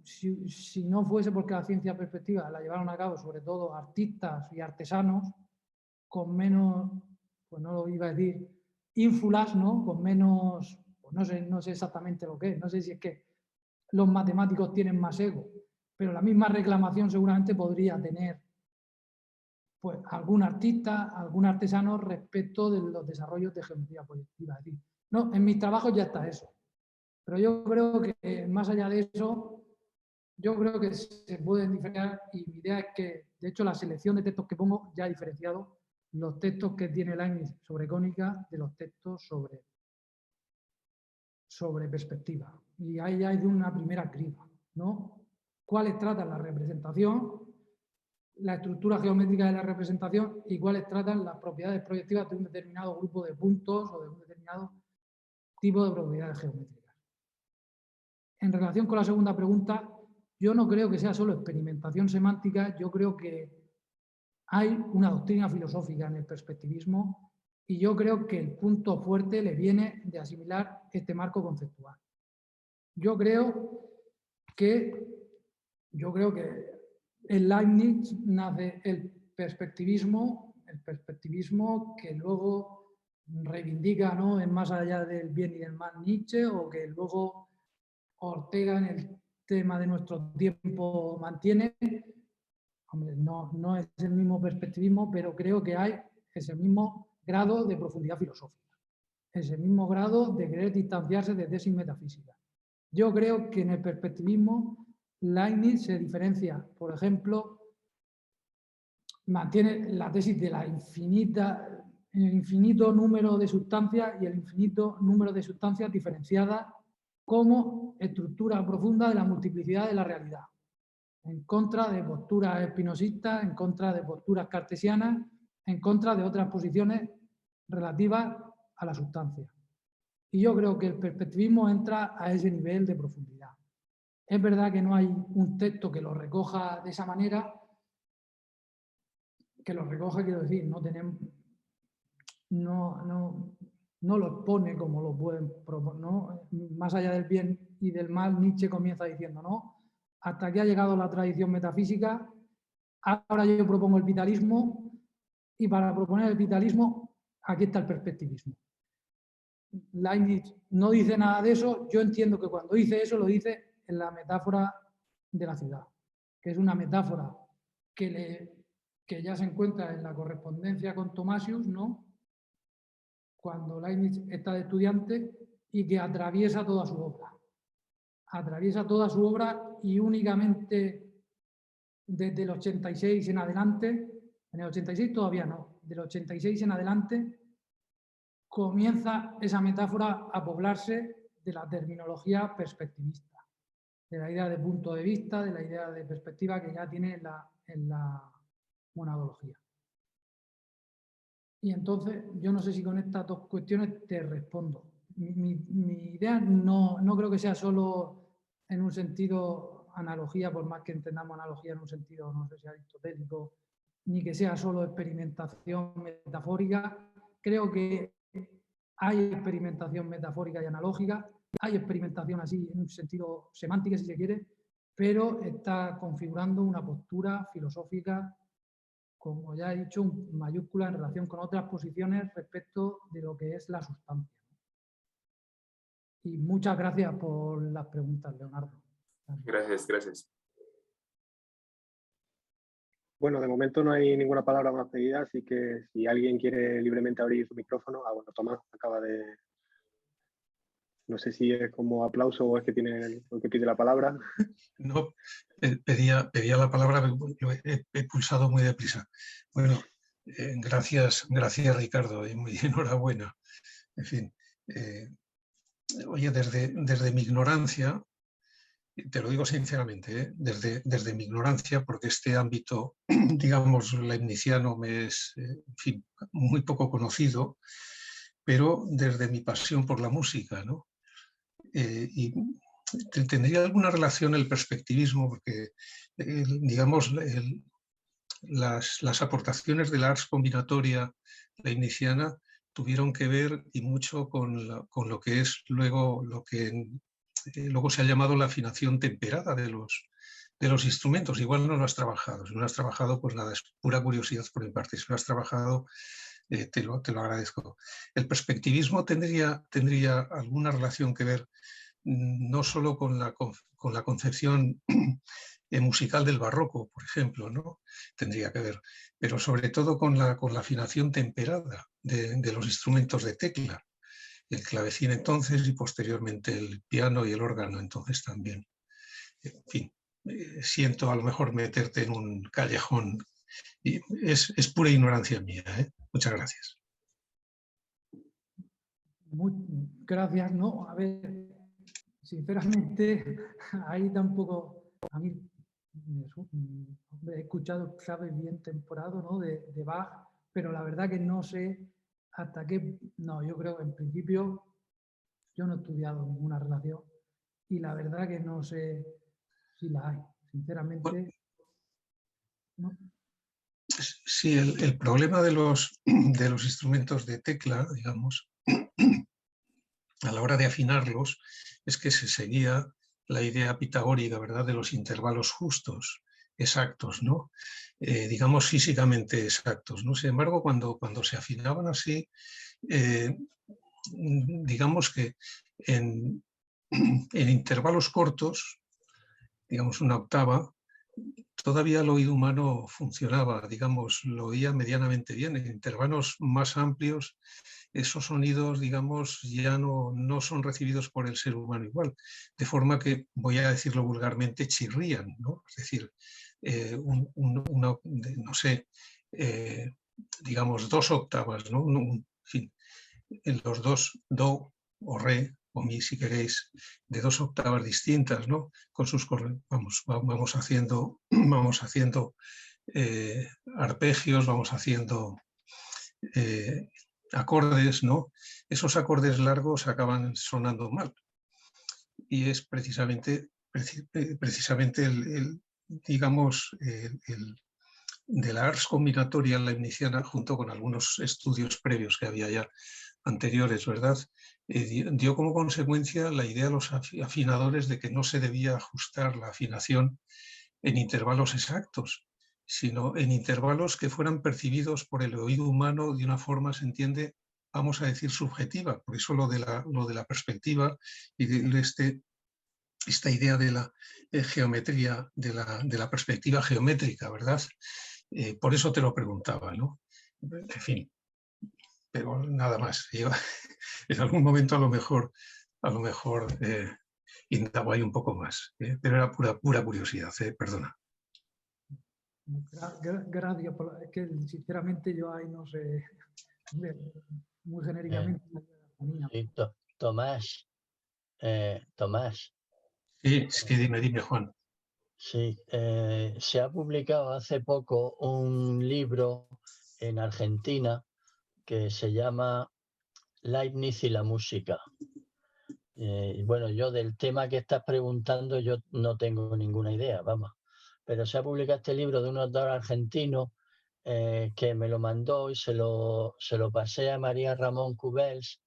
si no fuese porque la ciencia perspectiva la llevaron a cabo sobre todo artistas y artesanos con menos, pues no lo iba a decir, ínfulas, ¿no? Con menos, pues no sé exactamente lo que es, no sé si es que los matemáticos tienen más ego, pero la misma reclamación seguramente podría tener pues algún artista, algún artesano respecto de los desarrollos de geometría proyectiva. Es decir, no, en mis trabajos ya está eso. Pero yo creo que más allá de eso, yo creo que se pueden diferenciar, y mi idea es que, de hecho, la selección de textos que pongo ya ha diferenciado los textos que tiene Leibniz sobre cónica de los textos sobre perspectiva. Y ahí ya hay de una primera criba, ¿no? ¿Cuáles tratan la representación la estructura geométrica de la representación y cuáles tratan las propiedades proyectivas de un determinado grupo de puntos o de un determinado tipo de propiedades geométricas. En relación con la segunda pregunta, yo no creo que sea solo experimentación semántica, yo creo que hay una doctrina filosófica en el perspectivismo y yo creo que el punto fuerte le viene de asimilar este marco conceptual. Yo creo que en Leibniz nace el perspectivismo que luego reivindica, ¿no?, en Más allá del bien y del mal Nietzsche, o que luego Ortega en el tema de nuestro tiempo mantiene. Hombre, no es el mismo perspectivismo, pero creo que hay ese mismo grado de profundidad filosófica, ese mismo grado de querer distanciarse de tesis metafísicas. Yo creo que en el perspectivismo Leibniz se diferencia, por ejemplo, mantiene la tesis de el infinito número de sustancias y el infinito número de sustancias diferenciadas como estructura profunda de la multiplicidad de la realidad, en contra de posturas espinosistas, en contra de posturas cartesianas, en contra de otras posiciones relativas a la sustancia. Y yo creo que el perspectivismo entra a ese nivel de profundidad. Es verdad que no hay un texto que lo recoja de esa manera, quiero decir, no lo expone como lo pueden proponer, ¿no? Más allá del bien y del mal, Nietzsche comienza diciendo, ¿no?, hasta aquí ha llegado la tradición metafísica, ahora yo propongo el vitalismo, y para proponer el vitalismo, aquí está el perspectivismo. Leibniz no dice nada de eso. Yo entiendo que cuando dice eso lo dice en la metáfora de la ciudad, que es una metáfora que ya se encuentra en la correspondencia con Thomasius, ¿no?, cuando Leibniz está de estudiante, y que atraviesa toda su obra. Atraviesa toda su obra y únicamente desde el 86 en adelante, en el 86 todavía no, del 86 en adelante comienza esa metáfora a poblarse de la terminología perspectivista, de la idea de punto de vista, de la idea de perspectiva que ya tiene en la monadología. Y entonces, yo no sé si con estas dos cuestiones te respondo. Mi idea no creo que sea solo en un sentido analogía, por más que entendamos analogía en un sentido, no sé si aristotélico, ni que sea solo experimentación metafórica. Creo que hay experimentación metafórica y analógica, hay experimentación así en un sentido semántico, si se quiere, pero está configurando una postura filosófica, como ya he dicho, mayúscula en relación con otras posiciones respecto de lo que es la sustancia. Y muchas gracias por las preguntas, Leonardo. Gracias. Bueno, de momento no hay ninguna palabra más pedida, así que si alguien quiere libremente abrir su micrófono, bueno, Tomás acaba de... No sé si es como aplauso o es que tiene el que pide la palabra. No, pedía la palabra, pero he pulsado muy deprisa. Bueno, gracias Ricardo, y muy enhorabuena. En fin, oye, desde mi ignorancia, te lo digo sinceramente, desde mi ignorancia, porque este ámbito, digamos, leibniziano me es, en fin, muy poco conocido, pero desde mi pasión por la música, ¿no? Y tendría alguna relación el perspectivismo, porque, digamos, las aportaciones de la ars combinatoria leibniziana tuvieron que ver y mucho con lo que es luego lo que luego se ha llamado la afinación temperada de los instrumentos. Igual no lo has trabajado. Si no lo has trabajado, pues nada, es pura curiosidad por mi parte. Si lo has trabajado, te lo agradezco. El perspectivismo tendría alguna relación que ver no solo con la concepción musical del barroco, por ejemplo, ¿no? Tendría que ver, pero sobre todo con la afinación temperada de los instrumentos de tecla, el clavecín entonces y posteriormente el piano y el órgano entonces también. En fin, siento a lo mejor meterte en un callejón y es pura ignorancia mía, ¿eh? Muchas gracias. Gracias, no, a ver, sinceramente, ahí tampoco, a mí he escuchado clave bien temporado, ¿no? de Bach, pero la verdad que no sé hasta qué... No, yo creo que en principio yo no he estudiado ninguna relación y la verdad que no sé si la hay, sinceramente. ¿No? Sí, el problema de los instrumentos de tecla, digamos, a la hora de afinarlos, es que se seguía la idea pitagórica, ¿verdad?, de los intervalos justos, exactos, ¿no? Digamos físicamente exactos, ¿no? Sin embargo, cuando se afinaban así, digamos que en intervalos cortos, digamos una octava, todavía el oído humano funcionaba, digamos, lo oía medianamente bien. En intervalos más amplios, esos sonidos, digamos, ya no son recibidos por el ser humano igual. De forma que, voy a decirlo vulgarmente, chirrían, ¿no? Es decir, no sé, digamos, 2 octavas, ¿no? En fin, en los dos, do o re, o mi si queréis, de 2 octavas distintas, ¿no? Con sus vamos haciendo arpegios, vamos haciendo acordes, ¿no? Esos acordes largos acaban sonando mal. Y es precisamente digamos, de la ars combinatoria leibniziana, junto con algunos estudios previos que había ya anteriores, ¿verdad? Dio como consecuencia la idea de los afinadores de que no se debía ajustar la afinación en intervalos exactos, sino en intervalos que fueran percibidos por el oído humano de una forma, se entiende, vamos a decir, subjetiva. Por eso lo de la perspectiva y de esta idea de la geometría, de la perspectiva geométrica, ¿verdad? Por eso te lo preguntaba, ¿no? En fin, pero nada más. Yo, en algún momento a lo mejor indago ahí un poco más, pero era pura curiosidad, perdona. Gracias, es que sinceramente yo ahí no sé, muy genéricamente. Sí, Tomás. Tomás. Sí, dime, Juan. Sí, se ha publicado hace poco un libro en Argentina que se llama Leibniz y la música. Bueno, yo del tema que estás preguntando yo no tengo ninguna idea, vamos. Pero se ha publicado este libro de un autor argentino que me lo mandó y se lo pasé a María Ramón Cubels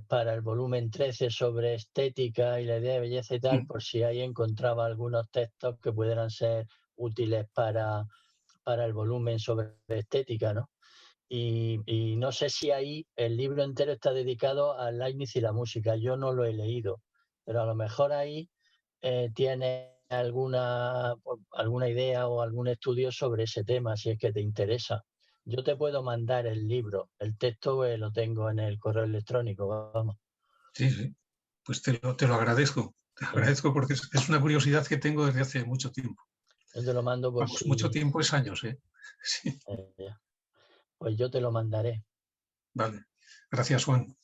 para el volumen 13 sobre estética y la idea de belleza y tal, por si ahí encontraba algunos textos que pudieran ser útiles para el volumen sobre estética, ¿no? Y no sé si ahí el libro entero está dedicado a Leibniz y la música. Yo no lo he leído, pero a lo mejor ahí tiene alguna idea o algún estudio sobre ese tema, si es que te interesa. Yo te puedo mandar el libro, el texto lo tengo en el correo electrónico, vamos. Sí, pues te lo agradezco. Te agradezco porque es una curiosidad que tengo desde hace mucho tiempo. Yo te lo mando por si... Mucho tiempo es años, ¿eh? Sí. Pues yo te lo mandaré. Vale. Gracias, Juan.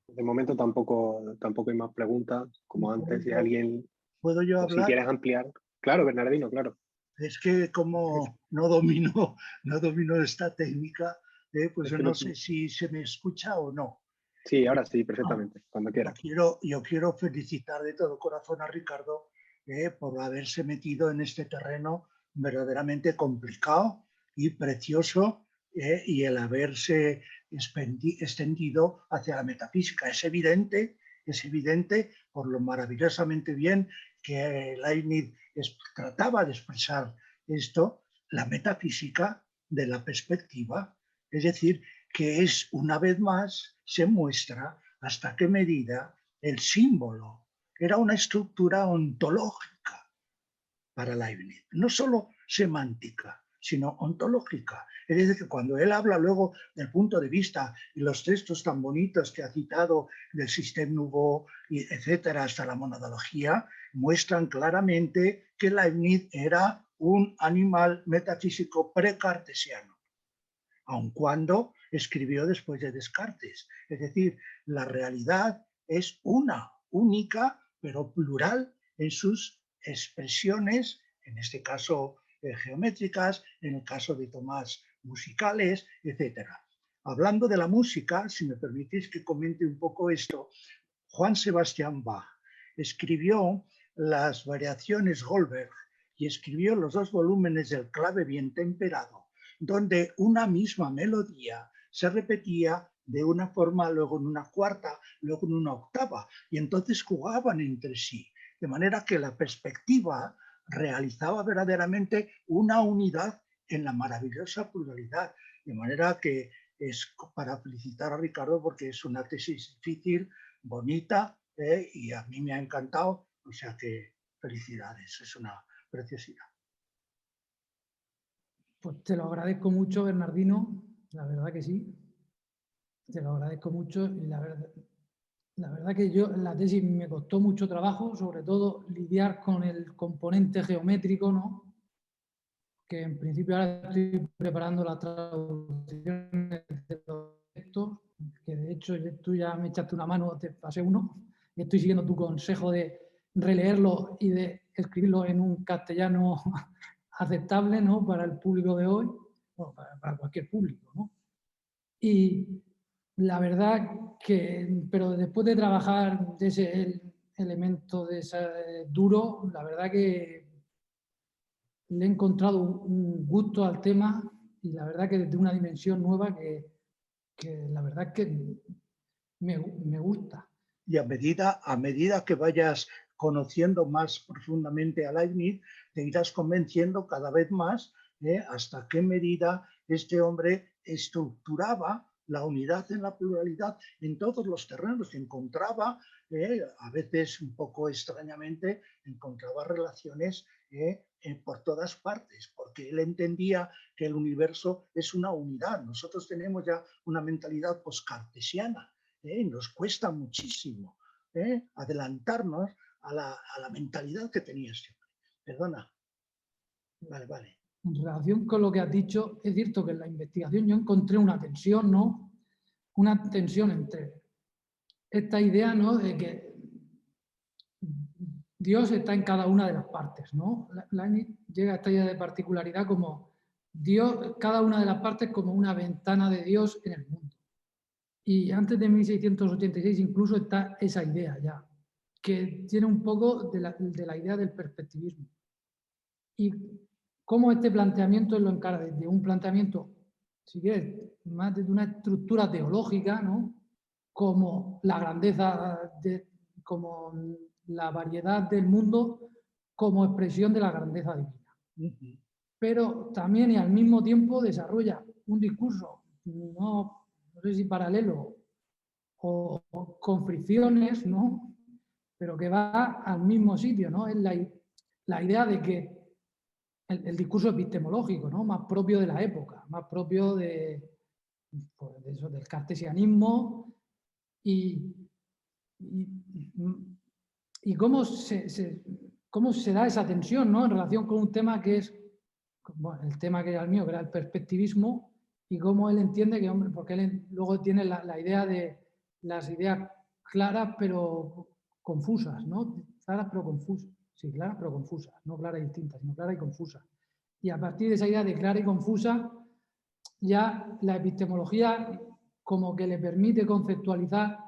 De momento tampoco hay más preguntas, como antes. Si alguien... ¿Puedo yo hablar? Si quieres ampliar. Claro, Bernardino, claro. Es que como no domino esta técnica, pues yo no sé si se me escucha o no. Sí, ahora sí, perfectamente, cuando quieras. Yo quiero felicitar de todo corazón a Ricardo por haberse metido en este terreno verdaderamente complicado y precioso y el haberse extendido hacia la metafísica. Es evidente por lo maravillosamente bien que Leibniz trataba de expresar esto, la metafísica de la perspectiva. Es decir, que es una vez más se muestra hasta qué medida el símbolo era una estructura ontológica para Leibniz, no solo semántica, sino ontológica. Es decir, que cuando él habla luego del punto de vista y los textos tan bonitos que ha citado del Système Nouveau, etcétera, hasta la monadología, muestran claramente que Leibniz era un animal metafísico precartesiano, aun cuando escribió después de Descartes. Es decir, la realidad es una, única, pero plural en sus expresiones, en este caso geométricas, en el caso de Tomás musicales, etc. Hablando de la música, si me permitís que comente un poco esto, Juan Sebastián Bach escribió las variaciones Goldberg y escribió los 2 volúmenes del Clave bien temperado, donde una misma melodía se repetía de una forma, luego en una cuarta, luego en una octava, y entonces jugaban entre sí, de manera que la perspectiva realizaba verdaderamente una unidad en la maravillosa pluralidad, de manera que es para felicitar a Ricardo porque es una tesis difícil, bonita, y a mí me ha encantado, o sea que felicidades, es una preciosidad. Pues te lo agradezco mucho, Bernardino, la verdad que sí. Te lo agradezco mucho y la verdad que yo la tesis me costó mucho trabajo, sobre todo lidiar con el componente geométrico, ¿no? Que en principio ahora estoy preparando la traducción de los textos, que de hecho tú ya me echaste una mano, te pasé uno, y estoy siguiendo tu consejo de releerlo y de escribirlo en un castellano aceptable, ¿no? Para el público de hoy, bueno, para cualquier público, ¿no? Y la verdad que, pero después de trabajar de ese elemento de ese duro, la verdad que le he encontrado un gusto al tema y la verdad que desde una dimensión nueva que la verdad que me gusta. Y a medida que vayas conociendo más profundamente a Leibniz, te irás convenciendo cada vez más hasta qué medida este hombre estructuraba la unidad en la pluralidad en todos los terrenos. Encontraba, a veces un poco extrañamente, encontraba relaciones por todas partes, porque él entendía que el universo es una unidad. Nosotros tenemos ya una mentalidad poscartesiana. Nos cuesta muchísimo adelantarnos a la mentalidad que tenía este hombre. Perdona. Vale. En relación con lo que has dicho, es cierto que en la investigación yo encontré una tensión, ¿no? Una tensión entre esta idea, ¿no? De que Dios está en cada una de las partes, ¿no? Leibniz llega a esta idea de particularidad como Dios, cada una de las partes como una ventana de Dios en el mundo. Y antes de 1686 incluso está esa idea ya, que tiene un poco de la idea del perspectivismo. Y cómo este planteamiento lo encara desde un planteamiento, si quieres, más desde una estructura teológica, ¿no? Como la grandeza, como la variedad del mundo, como expresión de la grandeza divina. Pero también y al mismo tiempo desarrolla un discurso, no sé si paralelo o con fricciones, ¿no? Pero que va al mismo sitio, ¿no? Es la idea de que el discurso epistemológico, ¿no? Más propio de la época, más propio de eso, del cartesianismo y cómo se da esa tensión, ¿no? En relación con un tema que es, bueno, el tema que era el mío, que era el perspectivismo, y cómo él entiende que, hombre, porque él luego tiene la idea de las ideas claras pero confusas, ¿no? Claras pero confusas. Sí, claras pero confusas, no claras y distintas, sino claras y confusas. Y a partir de esa idea de clara y confusa, ya la epistemología como que le permite conceptualizar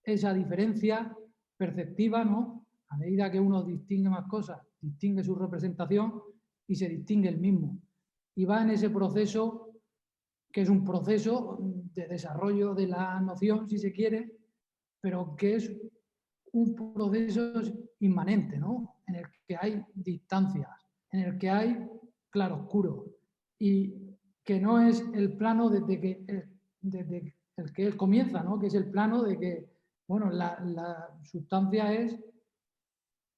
esa diferencia perceptiva, ¿no? A medida que uno distingue más cosas, distingue su representación y se distingue el mismo. Y va en ese proceso, que es un proceso de desarrollo de la noción, si se quiere, pero que es un proceso inmanente, ¿no? En el que hay distancias, en el que hay claroscuro, y que no es el plano desde el que él comienza, ¿no? Que es el plano de que, bueno, la sustancia es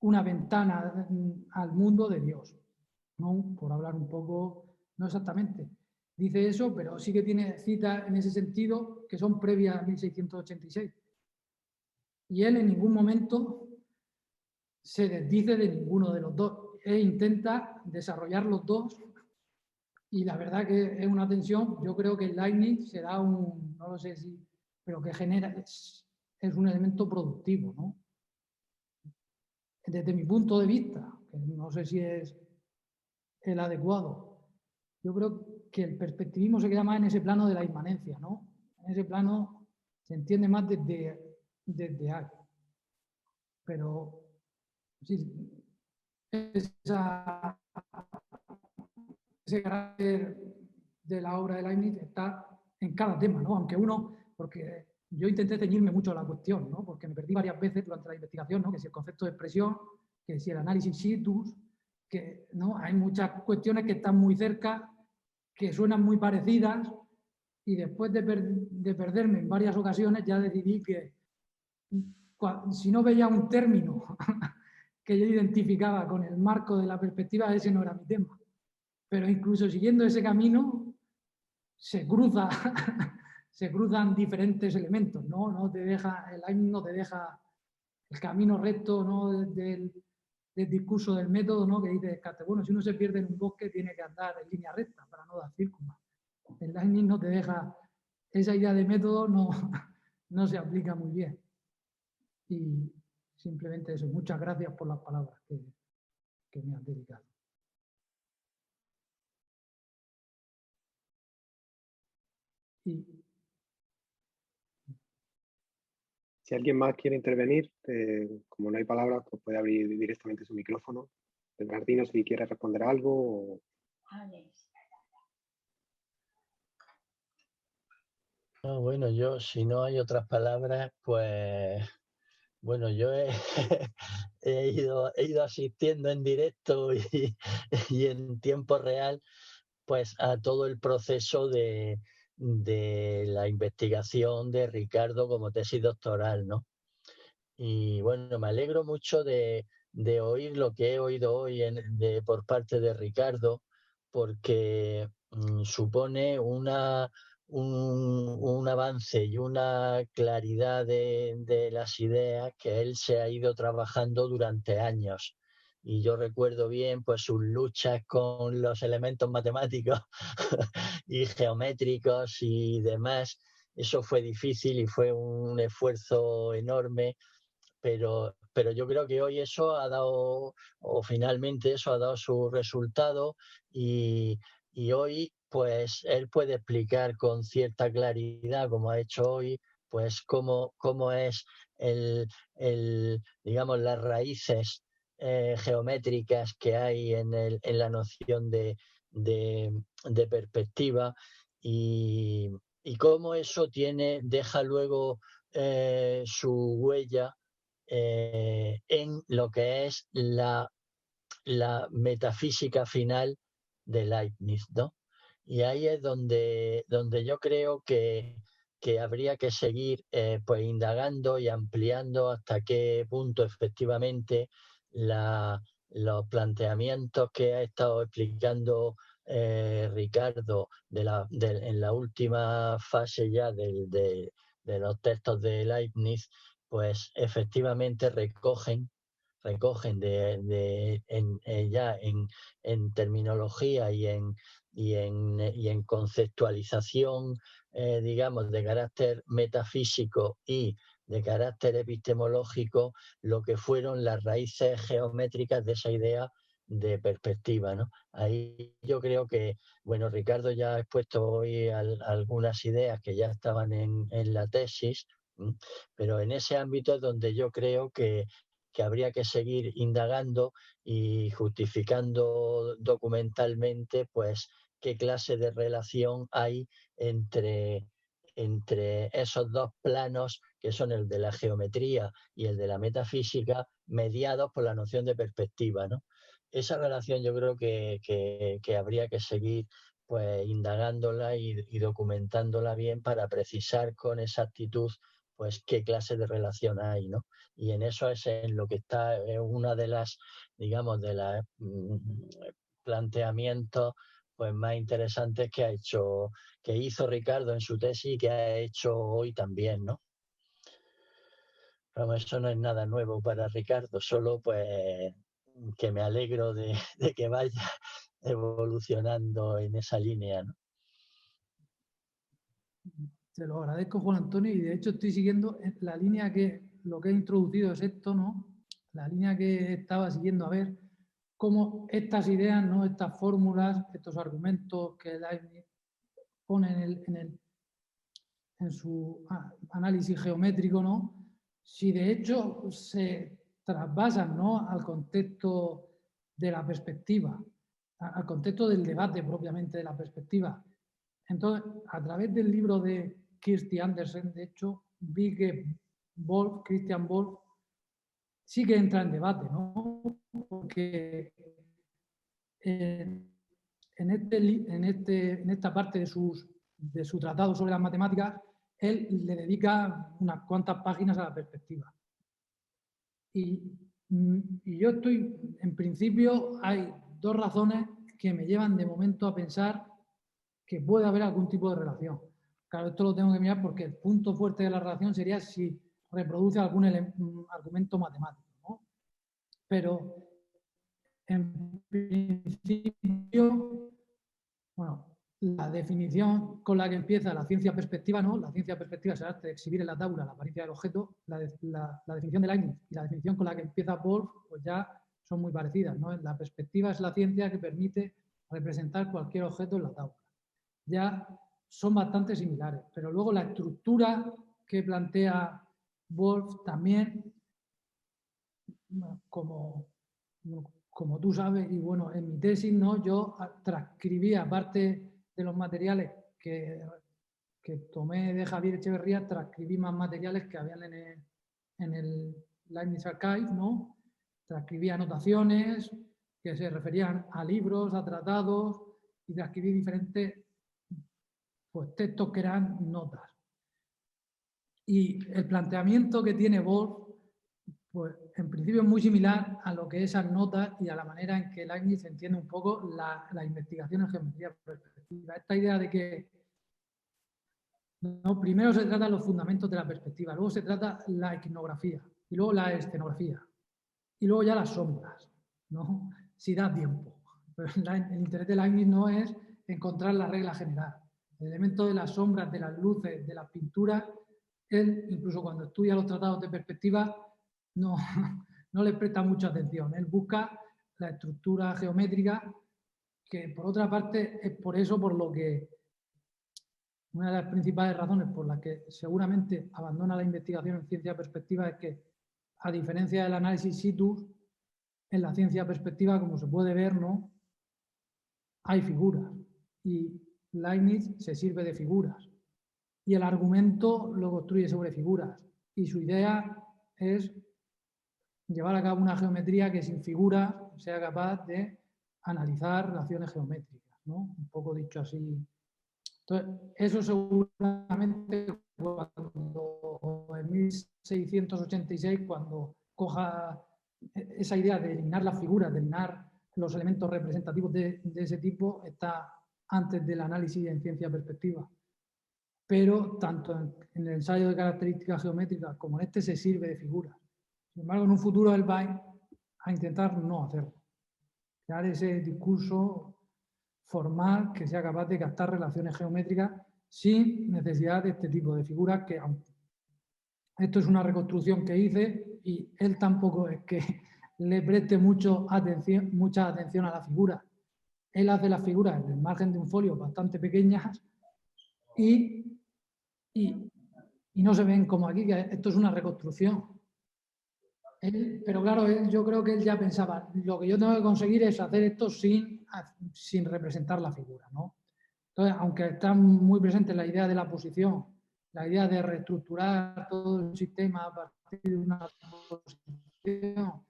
una ventana al mundo de Dios, ¿no? Por hablar un poco, no exactamente dice eso, pero sí que tiene citas en ese sentido que son previas a 1686. Y él en ningún momento se desdice de ninguno de los dos e intenta desarrollar los dos Y la verdad que es una tensión. Yo creo que el Leibniz será un, no lo sé si, pero que genera, es un elemento productivo, ¿no? Desde mi punto de vista, que no sé si es el adecuado, yo creo que el perspectivismo se queda más en ese plano de la inmanencia, ¿no? En ese plano se entiende más desde ahí. Pero sí, ese carácter de la obra de Leibniz está en cada tema, ¿no? Aunque uno, porque yo intenté ceñirme mucho a la cuestión, ¿no? Porque me perdí varias veces durante la investigación, ¿no? Que si el concepto de expresión, que si el análisis situs, que ¿no? Hay muchas cuestiones que están muy cerca, que suenan muy parecidas, y después de perderme en varias ocasiones ya decidí que si no veía un término que yo identificaba con el marco de la perspectiva, ese no era mi tema. Pero incluso siguiendo ese camino se cruzan diferentes elementos, ¿no? No te deja, el Leibniz no te deja el camino recto, ¿no? del discurso del método, ¿no? Que dice Descartes, bueno, si uno se pierde en un bosque tiene que andar en línea recta para no dar círculos. El Leibniz no te deja, esa idea de método no se aplica muy bien. Y simplemente eso, muchas gracias por las palabras que me han dedicado. Y Si alguien más quiere intervenir, como no hay palabras, pues puede abrir directamente su micrófono. Bernardino, si quiere responder algo. No, bueno, yo, si no hay otras palabras, pues, bueno, yo he ido asistiendo en directo y en tiempo real, pues, a todo el proceso de la investigación de Ricardo como tesis doctoral, ¿no? Y bueno, me alegro mucho de oír lo que he oído hoy por parte de Ricardo, porque supone un avance y una claridad de las ideas que él se ha ido trabajando durante años. Y yo recuerdo bien pues sus luchas con los elementos matemáticos y geométricos y demás. Eso fue difícil y fue un esfuerzo enorme, pero yo creo que hoy eso ha dado, o finalmente eso ha dado su resultado, y hoy pues él puede explicar con cierta claridad, como ha hecho hoy, pues cómo es digamos, las raíces geométricas que hay en la noción de perspectiva, y cómo eso deja luego su huella en lo que es la metafísica final de Leibniz, ¿no? Y ahí es donde yo creo que habría que seguir pues indagando y ampliando hasta qué punto efectivamente los planteamientos que ha estado explicando Ricardo en la última fase ya de los textos de Leibniz, pues efectivamente recogen ya en terminología y en conceptualización, digamos, de carácter metafísico y de carácter epistemológico, lo que fueron las raíces geométricas de esa idea de perspectiva, ¿no? Ahí yo creo que, bueno, Ricardo ya ha expuesto hoy algunas ideas que ya estaban en la tesis, pero en ese ámbito es donde yo creo que habría que seguir indagando y justificando documentalmente, pues, qué clase de relación hay entre esos dos planos, que son el de la geometría y el de la metafísica, mediados por la noción de perspectiva, ¿no? Esa relación yo creo que habría que seguir pues indagándola y documentándola bien para precisar con exactitud pues qué clase de relación hay, ¿no? Y en eso es en lo que está una de las, digamos, de los planteamientos pues más interesantes que hizo Ricardo en su tesis y que ha hecho hoy también, ¿no? Pero eso no es nada nuevo para Ricardo, solo pues que me alegro de que vaya evolucionando en esa línea, ¿no? Te lo agradezco, Juan Antonio, y de hecho estoy siguiendo la línea que lo que he introducido es esto, ¿no? La línea que estaba siguiendo, a ver cómo estas ideas, ¿no? Estas fórmulas, estos argumentos que Leibniz pone en su análisis geométrico, ¿no? Si de hecho se trasvasan, ¿no? Al contexto de la perspectiva, al contexto del debate propiamente de la perspectiva. Entonces, a través del libro de Kirsty Andersen, de hecho, vi que Christian Wolff, sí que entra en debate, ¿no? Porque en esta parte de su tratado sobre las matemáticas, él le dedica unas cuantas páginas a la perspectiva. Y yo estoy, en principio, hay dos razones que me llevan de momento a pensar que puede haber algún tipo de relación. Claro, esto lo tengo que mirar porque el punto fuerte de la relación sería si reproduce algún argumento matemático, ¿no? Pero en principio, bueno, la definición con la que empieza la ciencia perspectiva, ¿no? La ciencia perspectiva es el arte de exhibir en la tabla la apariencia del objeto. La definición de Leibniz y la definición con la que empieza Wolff, pues ya son muy parecidas, ¿no? La perspectiva es la ciencia que permite representar cualquier objeto en la tabla. Ya son bastante similares, pero luego la estructura que plantea Wolff también, como tú sabes, y bueno, en mi tesis, ¿no? Yo transcribí, aparte de los materiales que tomé de Javier Echeverría, transcribí más materiales que habían en el Leibniz Archive, ¿no? Transcribí anotaciones que se referían a libros, a tratados, y transcribí diferentes pues, textos que eran notas. Y el planteamiento que tiene Wolff, pues en principio es muy similar a lo que esas notas y a la manera en que Leibniz entiende un poco la investigación en geometría perspectiva. Esta idea de que no, primero se trata los fundamentos de la perspectiva, luego se trata la iconografía y luego la escenografía y luego ya las sombras, ¿no? Si da tiempo. Pero el interés de Leibniz no es encontrar la regla general. El elemento de las sombras, de las luces, de las pinturas, él, incluso cuando estudia los tratados de perspectiva, no le presta mucha atención. Él busca la estructura geométrica, que por otra parte es por eso por lo que una de las principales razones por las que seguramente abandona la investigación en ciencia perspectiva es que, a diferencia del análisis situ, en la ciencia perspectiva, como se puede ver, ¿no? Hay figuras y Leibniz se sirve de figuras y el argumento lo construye sobre figuras y su idea es llevar a cabo una geometría que sin figuras sea capaz de analizar relaciones geométricas, ¿no? Un poco dicho así. Entonces, eso seguramente cuando en 1686, cuando coja esa idea de eliminar las figuras, de eliminar los elementos representativos de ese tipo, está antes del análisis en ciencia perspectiva. Pero tanto en el ensayo de características geométricas como en este se sirve de figuras. Sin embargo, en un futuro él va a intentar no hacerlo. Crear ese discurso formal que sea capaz de captar relaciones geométricas sin necesidad de este tipo de figuras, que esto es una reconstrucción que hice y él tampoco es que le preste mucha atención a la figura. Él hace las figuras en el margen de un folio bastante pequeñas y no se ven como aquí, que esto es una reconstrucción. Pero claro, yo creo que él ya pensaba, lo que yo tengo que conseguir es hacer esto sin representar la figura, ¿no? Entonces, aunque está muy presente la idea de la posición, la idea de reestructurar todo el sistema a partir de una posición,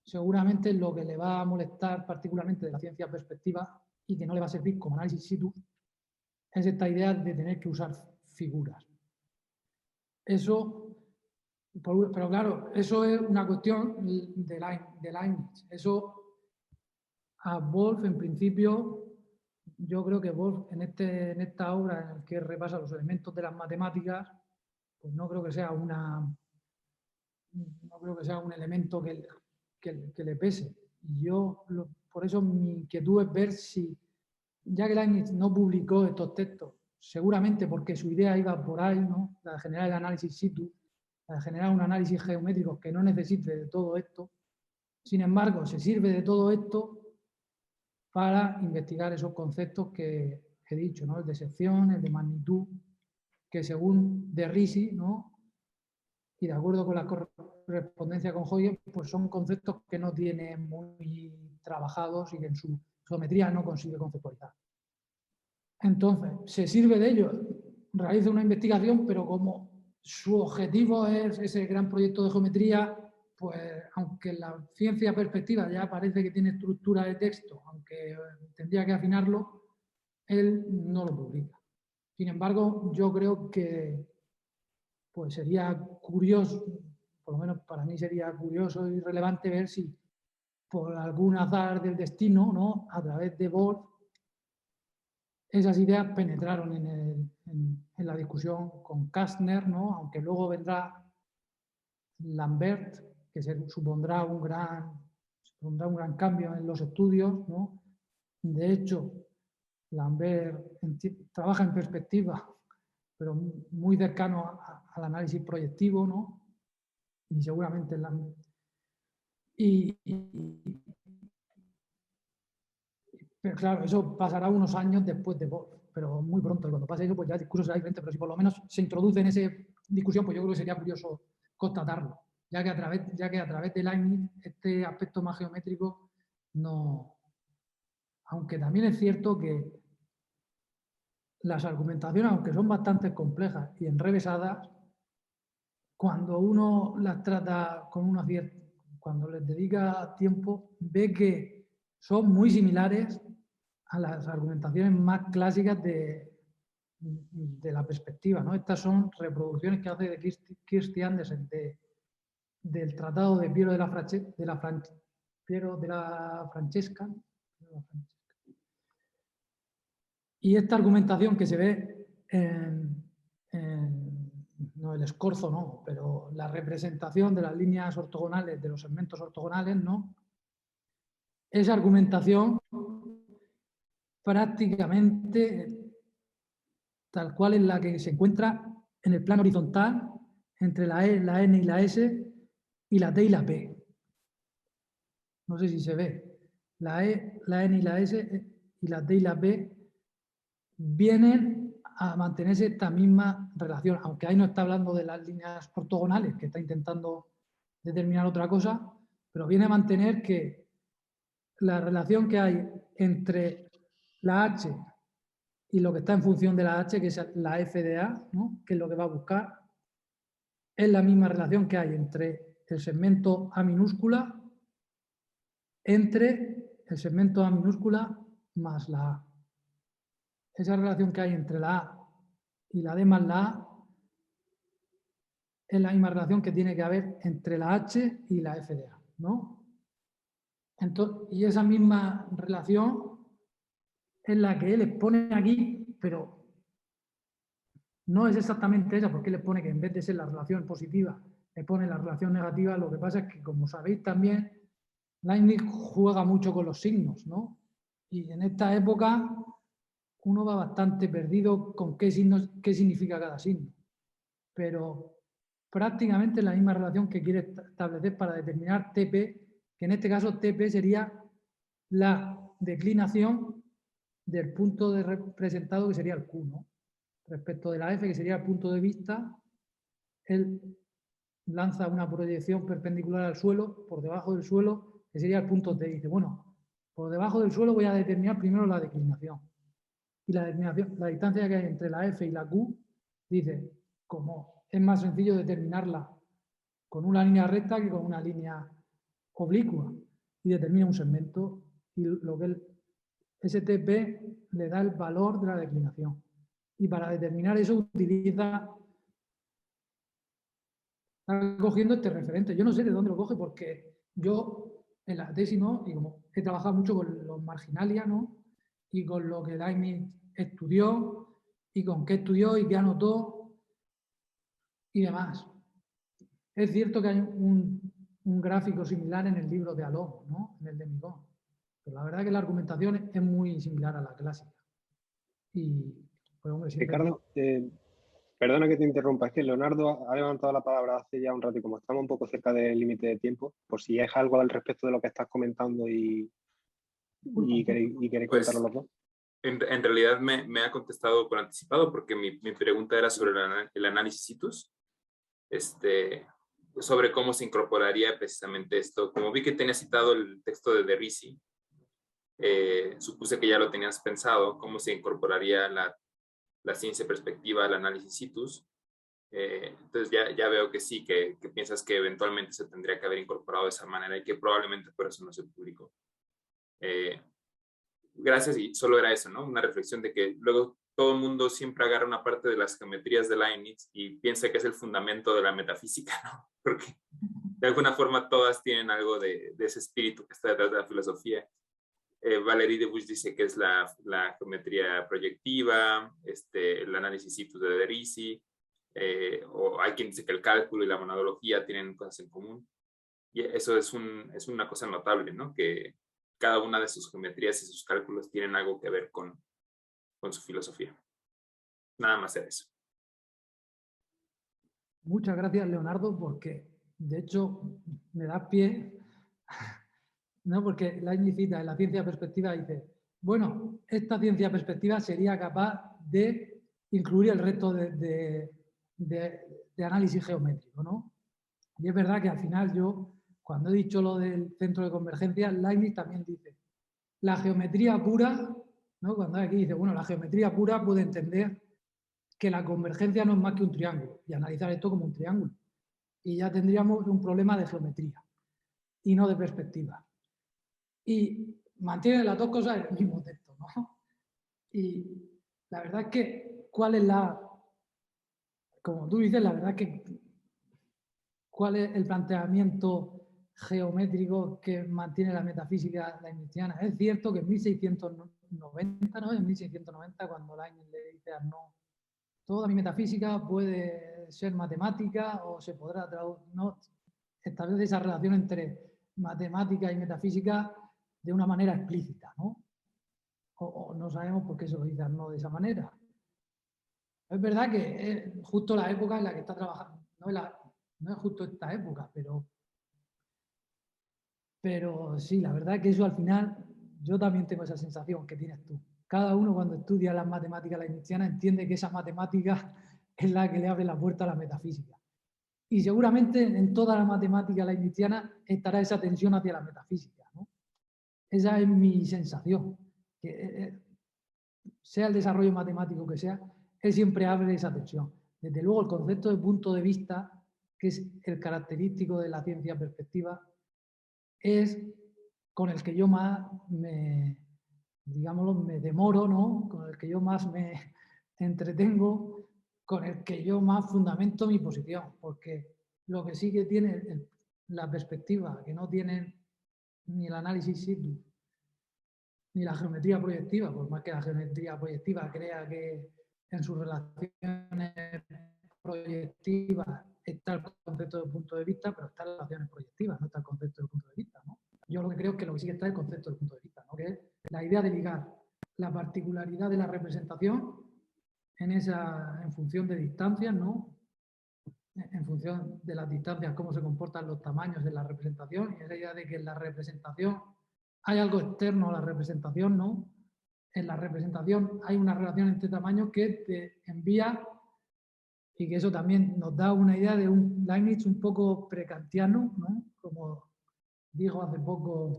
seguramente lo que le va a molestar particularmente de la ciencia perspectiva y que no le va a servir como análisis situ es esta idea de tener que usar figuras. Eso... Pero claro, eso es una cuestión de Leibniz. Eso a Wolff, en principio, yo creo que Wolff en esta obra en la que repasa los elementos de las matemáticas, pues no creo que sea un elemento que le pese. Y yo por eso mi inquietud es ver si, ya que Leibniz no publicó estos textos, seguramente porque su idea iba por ahí, ¿no? La de generar el análisis situ, la de generar un análisis geométrico que no necesite de todo esto. Sin embargo, se sirve de todo esto para investigar esos conceptos que he dicho, ¿no? El de sección, el de magnitud, que según de Risi, ¿no? Y de acuerdo con la correspondencia con Huygens, pues son conceptos que no tiene muy trabajados y que en su geometría no consigue conceptualizar. Entonces, se sirve de ello, realiza una investigación, pero como su objetivo es ese gran proyecto de geometría, pues aunque la ciencia perspectiva ya parece que tiene estructura de texto, aunque tendría que afinarlo, él no lo publica. Sin embargo, yo creo que pues sería curioso, por lo menos para mí sería curioso y relevante ver si por algún azar del destino, ¿no? A través de Bohr, esas ideas penetraron en la discusión con Kastner, ¿no? Aunque luego vendrá Lambert, que supondrá un gran cambio en los estudios, ¿no? De hecho, Lambert trabaja en perspectiva, pero muy cercano al análisis proyectivo, ¿no? Y seguramente pero claro, eso pasará unos años después de Bohr, pero muy pronto. Y cuando pase eso, pues ya el discurso será diferente, pero si por lo menos se introduce en esa discusión, pues yo creo que sería curioso constatarlo, ya que a través de Leibniz este aspecto más geométrico no... Aunque también es cierto que las argumentaciones, aunque son bastante complejas y enrevesadas, cuando uno las trata con una cierta, cuando les dedica tiempo, ve que son muy similares a las argumentaciones más clásicas de la perspectiva, ¿no? Estas son reproducciones que hace de Kirsty Andersen del tratado de Piero de la Francesca. Y esta argumentación que se ve no el escorzo, no, pero la representación de las líneas ortogonales, de los segmentos ortogonales, ¿no? Esa argumentación prácticamente tal cual es la que se encuentra en el plano horizontal entre la E, la N y la S y la T y la P. No sé si se ve. La E, la N y la S y la T y la P vienen a mantenerse esta misma relación, aunque ahí no está hablando de las líneas ortogonales, que está intentando determinar otra cosa, pero viene a mantener que la relación que hay entre la H y lo que está en función de la H, que es la f de A, ¿no? Que es lo que va a buscar, es la misma relación que hay entre el segmento A minúscula, entre el segmento A minúscula más la A. Esa relación que hay entre la A y la D más la A es la misma relación que tiene que haber entre la H y la F de A, ¿no? Entonces, y esa misma relación es la que él expone aquí, pero no es exactamente esa, porque él expone que en vez de ser la relación positiva, le pone la relación negativa. Lo que pasa es que, como sabéis también, Leibniz juega mucho con los signos, ¿no? Y en esta época uno va bastante perdido con qué significa cada signo. Pero prácticamente la misma relación que quiere establecer para determinar TP, que en este caso TP sería la declinación del punto de representado que sería el Q, ¿no? Respecto de la F, que sería el punto de vista, él lanza una proyección perpendicular al suelo, por debajo del suelo, que sería el punto T. Dice, bueno, por debajo del suelo voy a determinar primero la declinación. Y la distancia que hay entre la F y la Q, dice, como es más sencillo determinarla con una línea recta que con una línea oblicua, y determina un segmento, y lo que el STP le da el valor de la declinación. Y para determinar eso utiliza, está cogiendo este referente. Yo no sé de dónde lo coge, porque yo en la tesis, ¿no? Y como he trabajado mucho con los marginalia, ¿no? Y con lo que Leibniz estudió, y con qué estudió y qué anotó, y demás. Es cierto que hay un gráfico similar en el libro de Alon, ¿no? En el de Migon. Pero la verdad es que la argumentación es muy similar a la clásica. Y, pues, hombre, Ricardo, perdona que te interrumpa, es que Leonardo ha levantado la palabra hace ya un rato y como estamos un poco cerca del límite de tiempo, por si es algo al respecto de lo que estás comentando y queréis Pues, comentarlo los dos. En realidad me ha contestado por anticipado porque mi pregunta era sobre el análisis situs, sobre cómo se incorporaría precisamente esto. Como vi que tenía citado el texto de Risi, supuse que ya lo tenías pensado, cómo se incorporaría la ciencia perspectiva al análisis situs. Entonces ya veo que sí, que piensas que eventualmente se tendría que haber incorporado de esa manera y que probablemente por eso no se publicó. Gracias, y solo era eso, ¿no? Una reflexión de que luego todo el mundo siempre agarra una parte de las geometrías de Leibniz y piensa que es el fundamento de la metafísica, ¿no? Porque de alguna forma todas tienen algo de ese espíritu que está detrás de la filosofía. Valéry Debouche dice que es la geometría proyectiva, el análisis situs de Risi, o hay quien dice que el cálculo y la monadología tienen cosas en común. Y eso es una cosa notable, ¿no? Que cada una de sus geometrías y sus cálculos tienen algo que ver con su filosofía. Nada más era eso. Muchas gracias, Leonardo, porque de hecho me da pie, ¿no? Porque Leibniz cita en la ciencia perspectiva, dice, bueno, esta ciencia perspectiva sería capaz de incluir el resto de análisis geométrico, ¿no? Y es verdad que al final yo, cuando he dicho lo del centro de convergencia, Leibniz también dice, la geometría pura, ¿no? Cuando aquí dice, bueno, la geometría pura puede entender que la convergencia no es más que un triángulo y analizar esto como un triángulo. Y ya tendríamos un problema de geometría y no de perspectiva. Y mantiene las dos cosas en el mismo texto, ¿no? Y la verdad es que, ¿cuál es como tú dices, la verdad es que, ¿cuál es el planteamiento geométrico que mantiene la metafísica leibniziana? Es cierto que en 1690, ¿no? En 1690, cuando Leibniz le dice a Arnaud, toda mi metafísica puede ser matemática o se podrá traducir, ¿no? Establece esa relación entre matemática y metafísica de una manera explícita, ¿no? O no sabemos por qué se lo dice Arnaud de esa manera. Es verdad que es justo la época en la que está trabajando, no es justo esta época, pero sí, la verdad es que eso al final, yo también tengo esa sensación que tienes tú. Cada uno cuando estudia las matemáticas leibnizianas entiende que esa matemática es la que le abre la puerta a la metafísica. Y seguramente en toda la matemática leibniziana estará esa tensión hacia la metafísica, ¿no? Esa es mi sensación, que sea el desarrollo matemático que sea, él siempre abre esa tensión. Desde luego el concepto de punto de vista, que es el característico de la ciencia perspectiva, es con el que yo más me demoro, ¿no? Con el que yo más me entretengo, con el que yo más fundamento mi posición, porque lo que sí que tiene la perspectiva, que no tiene ni el análisis situ, ni la geometría proyectiva, por más que la geometría proyectiva crea que en sus relaciones proyectivas está el concepto de punto de vista, pero está en las relaciones proyectivas, no está el concepto de punto de vista, ¿no? Yo lo que creo es que lo que sí que está es el concepto de punto de vista, ¿no? Que es la idea de ligar la particularidad de la representación en función de distancias, ¿no? En función de las distancias, cómo se comportan los tamaños de la representación, y esa idea de que en la representación hay algo externo a la representación, ¿no? En la representación hay una relación entre tamaños que te envía, y que eso también nos da una idea de un Leibniz un poco prekantiano, ¿no? Como dijo hace poco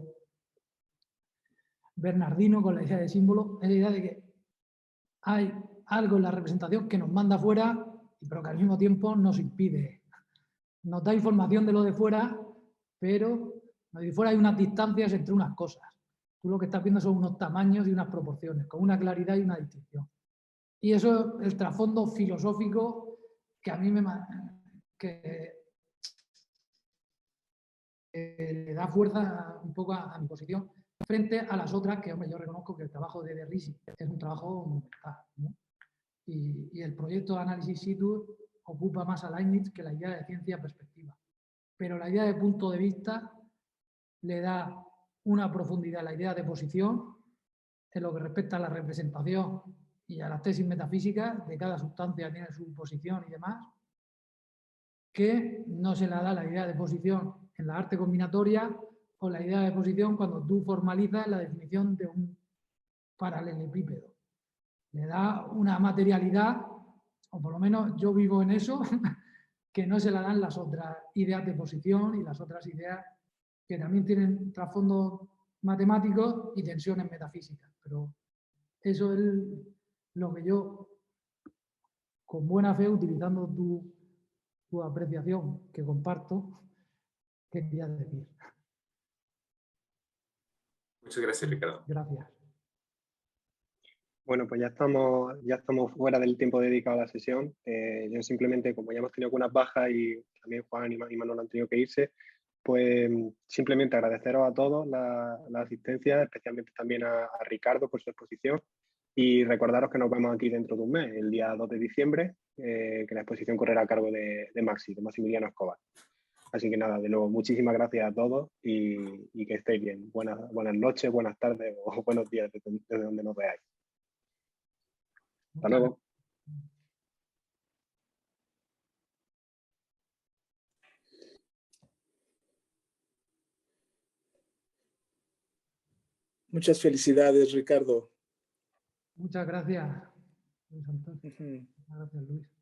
Bernardino con la idea de símbolo, es la idea de que hay algo en la representación que nos manda afuera, pero que al mismo tiempo nos impide. Nos da información de lo de fuera, pero lo de fuera hay unas distancias entre unas cosas. Tú lo que estás viendo son unos tamaños y unas proporciones, con una claridad y una distinción. Y eso es el trasfondo filosófico que a mí le da fuerza un poco a mi posición frente a las otras que, hombre, yo reconozco que el trabajo de Risi es un trabajo monumental, ¿no? Y el proyecto de análisis situ ocupa más a Leibniz que la idea de ciencia perspectiva. Pero la idea de punto de vista le da una profundidad en la idea de posición en lo que respecta a la representación y a las tesis metafísicas de cada sustancia, tiene su posición y demás, que no se le da la idea de posición en la arte combinatoria o la idea de posición cuando tú formalizas la definición de un paralelepípedo. Le da una materialidad, o por lo menos yo vivo en eso, que no se la dan las otras ideas de posición y las otras ideas que también tienen trasfondos matemáticos y tensiones metafísicas. Pero eso es lo que yo, con buena fe, utilizando tu apreciación, que comparto, quería decir. Muchas gracias, Ricardo. Gracias. Bueno, pues ya estamos fuera del tiempo dedicado a la sesión. Yo simplemente, como ya hemos tenido algunas bajas y también Juan y Manuel han tenido que irse, pues simplemente agradeceros a todos la asistencia, especialmente también a Ricardo por su exposición, y recordaros que nos vemos aquí dentro de un mes, el día 2 de diciembre, que la exposición correrá a cargo de Maximiliano Escobar. Así que nada, de nuevo, muchísimas gracias a todos y que estéis bien. Buenas noches, buenas tardes o buenos días desde donde nos veáis. Hasta luego. Muchas felicidades, Ricardo. Muchas gracias, Luis Antonio. Gracias, Luis.